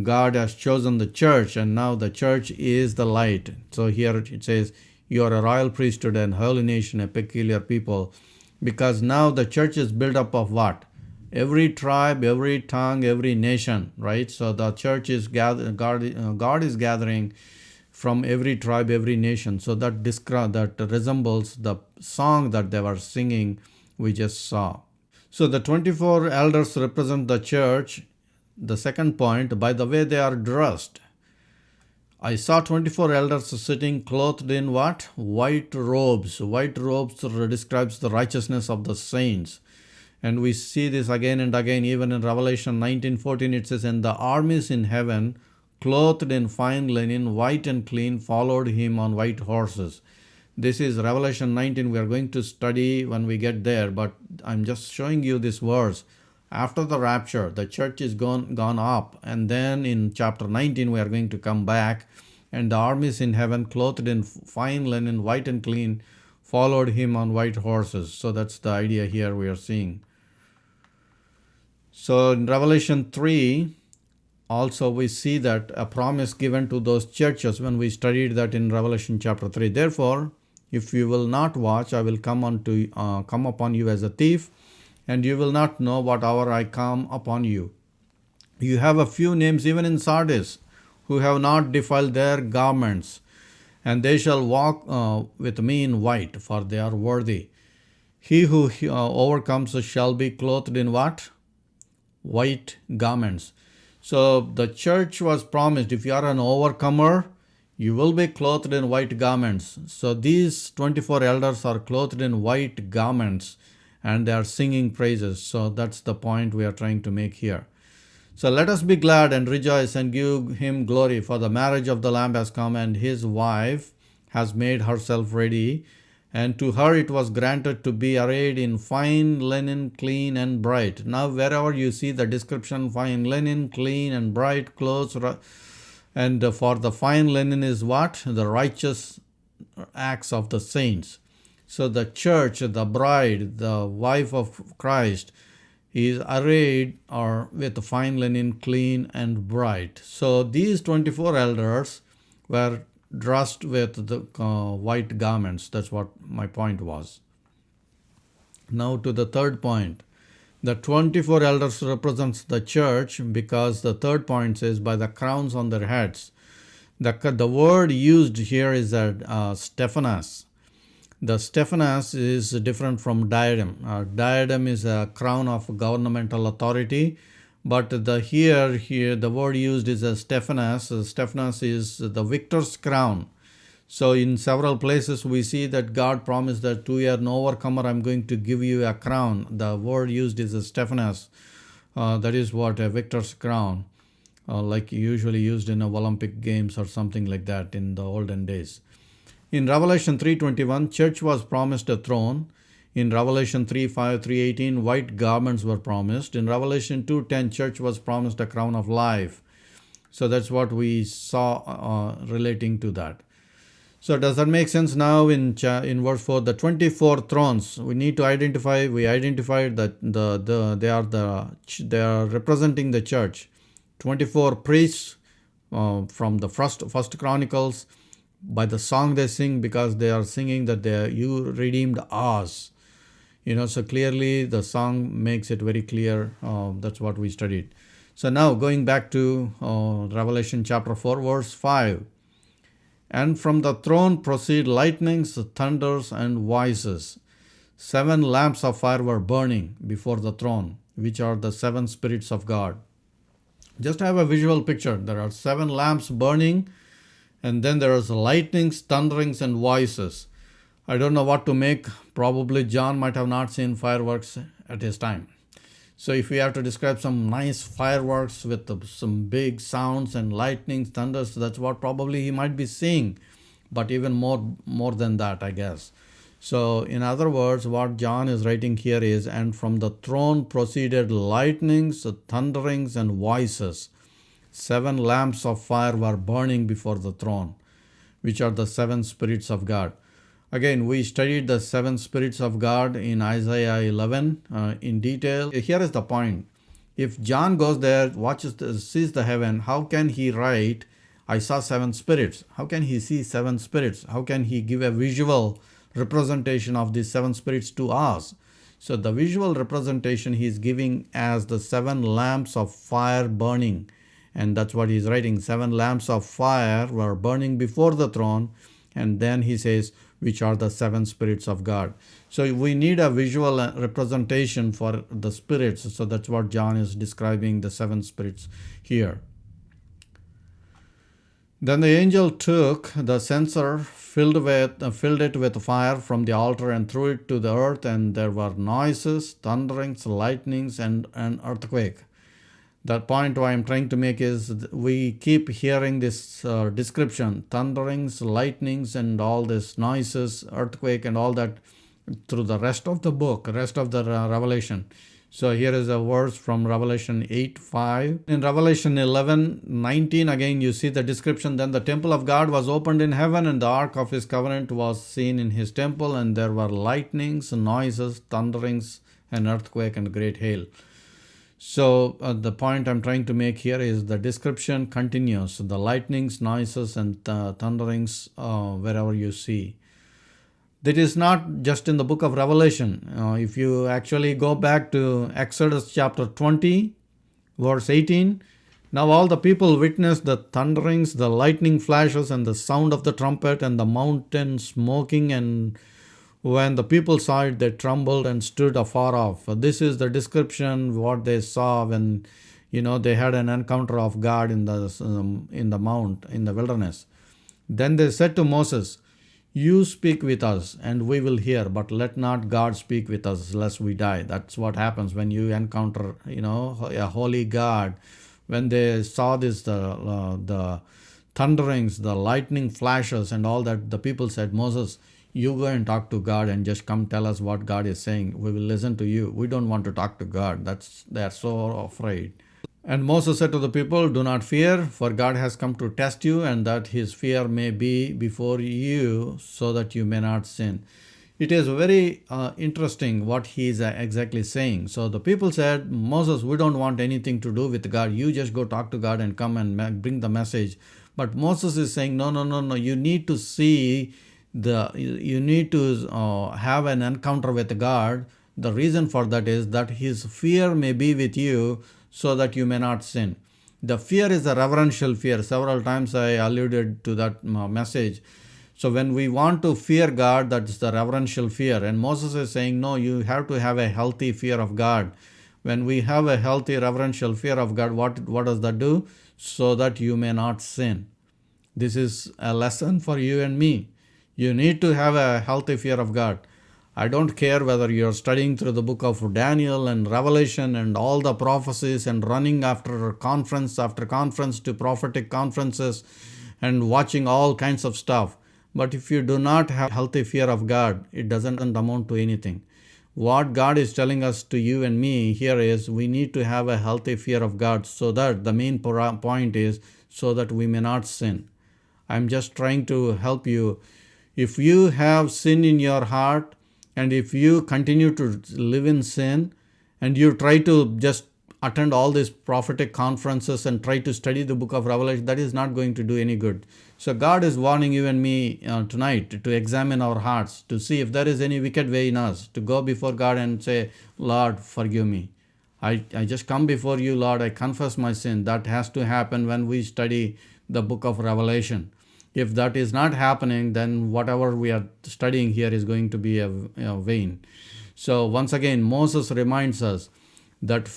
God has chosen the church, and now the church is the light. So here it says, you are a royal priesthood and holy nation, a peculiar people, because now the church is built up of what? Every tribe, every tongue, every nation, right? So the church is God is gathering from every tribe, every nation. So that resembles the song that they were singing we just saw. So the 24 elders represent the church. The second point, by the way they are dressed. I saw 24 elders sitting clothed in what? White robes. White robes describes the righteousness of the saints. And we see this again and again. Even in Revelation 19:14 it says, "And the armies in heaven, clothed in fine linen, white and clean, followed him on white horses." This is Revelation 19. We are going to study when we get there, but I'm just showing you this verse. After the rapture, the church is gone up, and then in chapter 19 we are going to come back, and the armies in heaven, clothed in fine linen, white and clean, followed him on white horses. So that's the idea here we are seeing. So in Revelation 3, also we see that a promise given to those churches when we studied that in Revelation chapter 3. "Therefore, if you will not watch, I will come upon you as a thief, and you will not know what hour I come upon you. You have a few names even in Sardis, who have not defiled their garments, and they shall walk with me in white, for they are worthy. He who overcomes shall be clothed in" what? White garments. So the church was promised, if you are an overcomer, you will be clothed in white garments. So these 24 elders are clothed in white garments, and they are singing praises. So that's the point we are trying to make here. "So let us be glad and rejoice and give him glory, for the marriage of the Lamb has come, and his wife has made herself ready. And to her it was granted to be arrayed in fine linen, clean and bright." Now wherever you see the description, fine linen, clean and bright clothes, and for the fine linen is what? The righteous acts of the saints. So the church, the bride, the wife of Christ, is arrayed with fine linen, clean and bright. So these 24 elders were dressed with the white garments. That's what my point was. Now to the third point. The 24 elders represents the church, because the third point says, "by the crowns on their heads." The word used here is Stephanos. The Stephanos is different from diadem. Diadem is a crown of governmental authority, but here the word used is a Stephanos. Stephanos is the victor's crown. So in several places we see that God promised that to an overcomer I'm going to give you a crown. The word used is a Stephanos. That is what a victor's crown, like usually used in Olympic games or something like that in the olden days. In Revelation 3:21, church was promised a throne. In Revelation 3:5, 3:18, white garments were promised. In Revelation 2:10, church was promised a crown of life. So that's what we saw relating to that. So does that make sense now in verse 4? The 24 thrones, we need to identify. We identified that they are representing the church. 24 priests from the first Chronicles, by the song they sing, because they are singing that you redeemed us. So clearly the song makes it very clear. That's what we studied. So now going back to Revelation chapter 4, verse 5. "And from the throne proceed lightnings, thunders, and voices. 7 lamps of fire were burning before the throne, which are the 7 spirits of God." Just have a visual picture. There are 7 lamps burning, and then there is lightnings, thunderings, and voices. I don't know what to make. Probably John might have not seen fireworks at his time. So if we have to describe some nice fireworks with some big sounds and lightnings, thunders, that's what probably he might be seeing. But even more than that, I guess. So in other words, what John is writing here is, "And from the throne proceeded lightnings, thunderings, and voices. 7 lamps of fire were burning before the throne, which are the 7 spirits of God." Again, we studied the 7 spirits of God in Isaiah 11 in detail. Here is the point. If John goes there, sees the heaven, how can he write, "I saw 7 spirits"? How can he see 7 spirits? How can he give a visual representation of these 7 spirits to us? So the visual representation he is giving as the 7 lamps of fire burning. And that's what he's writing. 7 lamps of fire were burning before the throne. And then he says, which are the 7 spirits of God. So we need a visual representation for the spirits. So that's what John is describing, the 7 spirits here. Then the angel took the censer, filled it with fire from the altar, and threw it to the earth, and there were noises, thunderings, lightnings, and an earthquake. The point I'm trying to make is we keep hearing this description, thunderings, lightnings, and all this noises, earthquake, and all that through the rest of the book, rest of the Revelation. So here is a verse from Revelation 8:5. In Revelation 11:19, again you see the description. Then the temple of God was opened in heaven, and the ark of his covenant was seen in his temple, and there were lightnings, noises, thunderings, an earthquake, and great hail. So the point I'm trying to make here is the description continues. The lightnings, noises, and thunderings wherever you see. That is not just in the book of Revelation. If you actually go back to Exodus chapter 20, verse 18, now all the people witnessed the thunderings, the lightning flashes, and the sound of the trumpet, and the mountain smoking, and when the people saw it, they trembled and stood afar off. This is the description what they saw when they had an encounter of God in the mount, in the wilderness. Then they said to Moses, "You speak with us, and we will hear, but let not God speak with us, lest we die." That's what happens when you encounter, a holy God. When they saw this, the thunderings, the lightning flashes, and all that, the people said, "Moses, you go and talk to God and just come tell us what God is saying. We will listen to you. We don't want to talk to God." They are so afraid. And Moses said to the people, "Do not fear, for God has come to test you, and that his fear may be before you, so that you may not sin." It is very interesting what he is exactly saying. So the people said, "Moses, we don't want anything to do with God. You just go talk to God and come and bring the message." But Moses is saying, no. You need to see you need to have an encounter with God. The reason for that is that his fear may be with you, so that you may not sin. The fear is a reverential fear. Several times I alluded to that message. So when we want to fear God, that's the reverential fear. And Moses is saying, no, you have to have a healthy fear of God. When we have a healthy reverential fear of God, what does that do? So that you may not sin. This is a lesson for you and me. You need to have a healthy fear of God. I don't care whether you're studying through the book of Daniel and Revelation and all the prophecies and running after conference after conference to prophetic conferences and watching all kinds of stuff. But if you do not have healthy fear of God, it doesn't amount to anything. What God is telling us to you and me here is we need to have a healthy fear of God, so that the main point is so that we may not sin. I'm just trying to help you. If you have sin in your heart, and if you continue to live in sin, and you try to just attend all these prophetic conferences and try to study the book of Revelation, that is not going to do any good. So God is warning you and me tonight to examine our hearts, to see if there is any wicked way in us, to go before God and say, "Lord, forgive me. I just come before you, Lord. I confess my sin." That has to happen when we study the book of Revelation. If that is not happening, then whatever we are studying here is going to be a vain. So once again, Moses reminds us that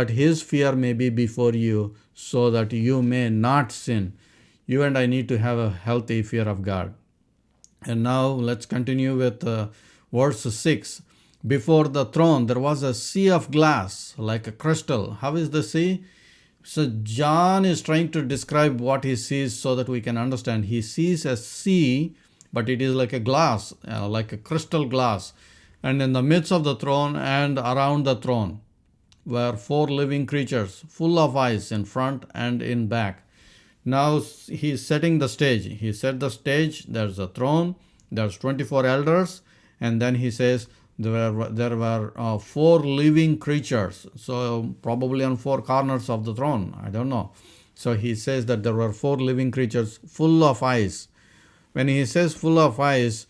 his fear may be before you, so that you may not sin. You and I need to have a healthy fear of God. And now let's continue with verse 6. Before the throne there was a sea of glass like a crystal. How is the sea? So John is trying to describe what he sees so that we can understand. He sees a sea, but it is like a glass, like a crystal glass. And in the midst of the throne and around the throne were 4 living creatures, full of eyes in front and in back. Now he's setting the stage. He set the stage. There's a throne. There's 24 elders. And then he says, there were 4 living creatures, so probably on 4 corners of the throne. I don't know. So he says that there were 4 living creatures full of eyes. When he says full of eyes,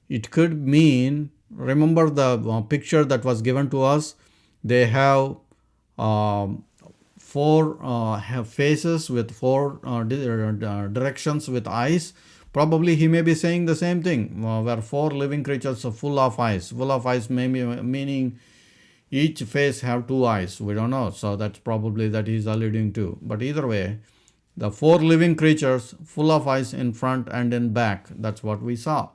it could mean, remember the picture that was given to us? They have 4 have faces with 4 directions with eyes. Probably he may be saying the same thing, where 4 living creatures are full of eyes. Full of eyes may be meaning each face have 2 eyes. We don't know. So that's probably that he's alluding to. But either way, The four living creatures full of eyes in front and in back. That's what we saw.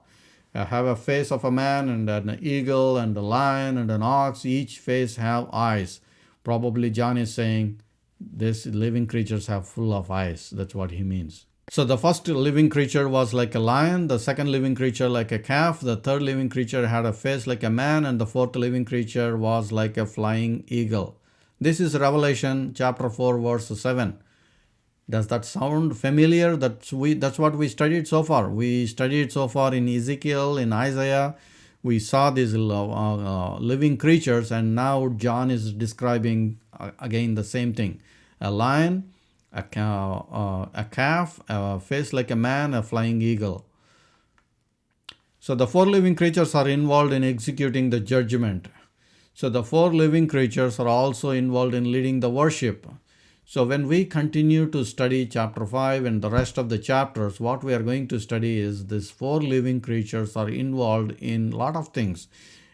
I have a face of a man and an eagle and a lion and an ox. Each face have eyes. Probably John is saying these living creatures have full of eyes. That's what he means. So the first living creature was like a lion, the second living creature like a calf, the third living creature had a face like a man, and the fourth living creature was like a flying eagle. This is Revelation chapter 4 verse 7. Does that sound familiar? That's what we studied so far. We studied so far in Ezekiel, in Isaiah. We saw these living creatures, and now John is describing again the same thing. A lion, a calf, a face like a man, a flying eagle. So the four living creatures are involved in executing the judgment. So the four living creatures are also involved in leading the worship. So when we continue to study chapter 5 and the rest of the chapters, what we are going to study is these four living creatures are involved in a lot of things.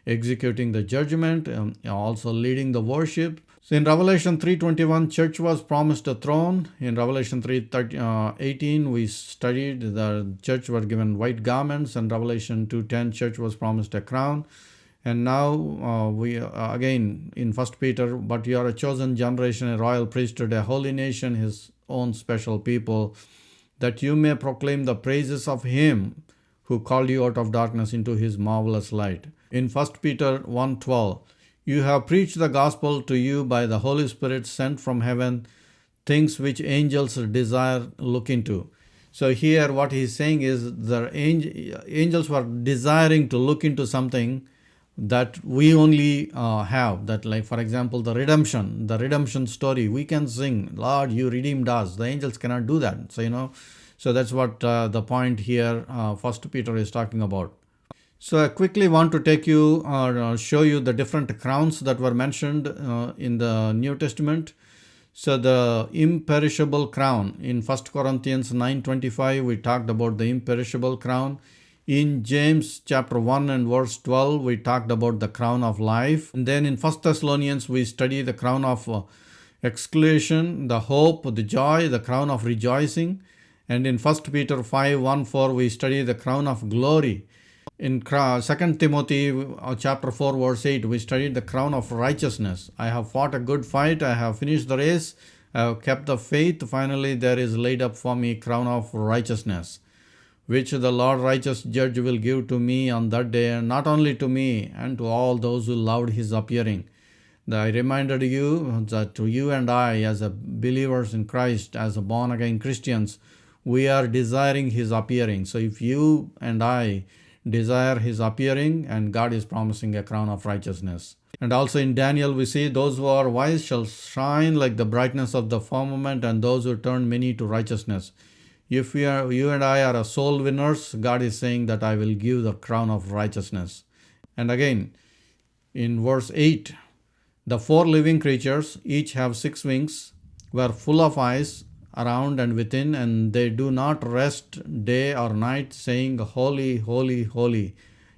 Executing the judgment, also leading the worship. So in Revelation 3:21, church was promised a throne. In Revelation 3:18, we studied the church were given white garments. And Revelation 2:10, church was promised a crown. And now we again in 1 Peter, but you are a chosen generation, a royal priesthood, a holy nation, his own special people, that you may proclaim the praises of him who called you out of darkness into his marvelous light. In 1 Peter 1:12, you have preached the gospel to you by the Holy Spirit sent from heaven, things which angels desire look into. So here what he is saying is the angels were desiring to look into something that we only have. That, like for example, the redemption story. We can sing, Lord, you redeemed us. The angels cannot do that. So that's what the point here 1 Peter is talking about. So I quickly want to take you or show you the different crowns that were mentioned in the New Testament. So the imperishable crown in 1 Corinthians 9:25, we talked about the imperishable crown. In James chapter 1 and verse 12, we talked about the crown of life. And then in 1 Thessalonians, we study the crown of exclusion, the hope, the joy, the crown of rejoicing. And in 1 Peter 5:1-4, we study the crown of glory. In 2 Timothy chapter 4 verse 8, we studied the crown of righteousness. I have fought a good fight, I have finished the race, I have kept the faith. Finally, there is laid up for me crown of righteousness, which the Lord righteous judge will give to me on that day, and not only to me, and to all those who loved his appearing. I reminded you that to you and I, as believers in Christ, as born again Christians, we are desiring his appearing. So if you and I desire his appearing, and God is promising a crown of righteousness. And also in Daniel, we see those who are wise shall shine like the brightness of the firmament, and those who turn many to righteousness. If you and I are a soul winners, God is saying that I will give the crown of righteousness. And again, in verse 8, the four living creatures, each have 6 wings, were full of eyes around and within, and they do not rest day or night, saying, Holy, holy, holy.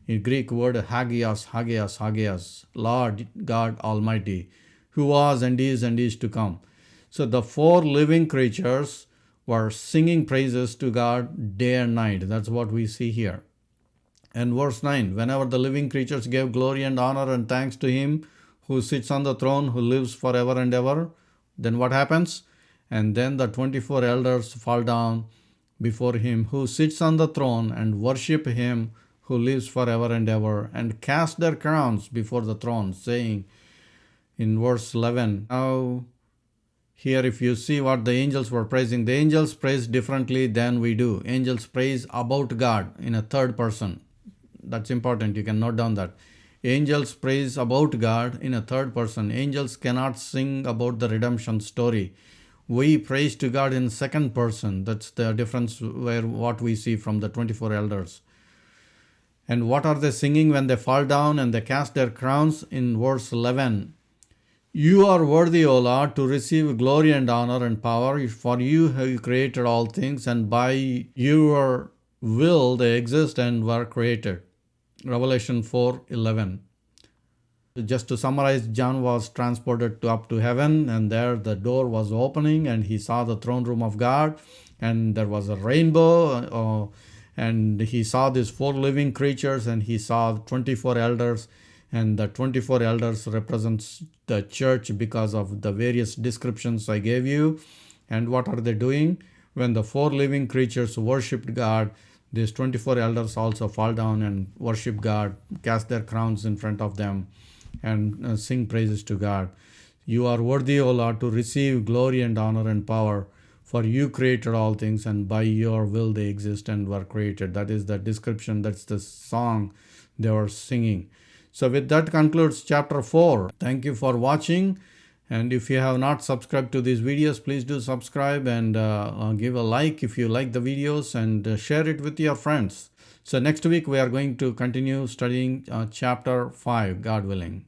In Greek word, Hagios, Hagios, Hagios, Lord God Almighty, who was and is to come. So the four living creatures were singing praises to God day and night. That's what we see here. And verse 9, whenever the living creatures gave glory and honor and thanks to him who sits on the throne, who lives forever and ever, then what happens? And then the 24 elders fall down before him who sits on the throne and worship him who lives forever and ever, and cast their crowns before the throne, saying in verse 11, now here if you see what the angels were praising, the angels praise differently than we do. Angels praise about God in a third person. That's important. You can note down that. Angels praise about God in a third person. Angels cannot sing about the redemption story. We praise to God in second person. That's the difference what we see from the 24 elders. And what are they singing when they fall down and they cast their crowns? In verse 11, you are worthy, O Lord, to receive glory and honor and power, for you have created all things, and by your will they exist and were created. Revelation 4:11. Just to summarize, John was transported up to heaven, and there the door was opening, and he saw the throne room of God, and there was a rainbow, and he saw these four living creatures, and he saw 24 elders, and the 24 elders represents the church because of the various descriptions I gave you. And what are they doing? When the four living creatures worshipped God, these 24 elders also fall down and worship God, cast their crowns in front of them, and sing praises to God. You are worthy, O Lord, to receive glory and honor and power, for you created all things, and by your will they exist and were created. That is the description, that's the song they were singing. So with that concludes chapter 4. Thank you for watching. And if you have not subscribed to these videos, please do subscribe and give a like if you like the videos, and share it with your friends. So next week we are going to continue studying chapter 5, God willing.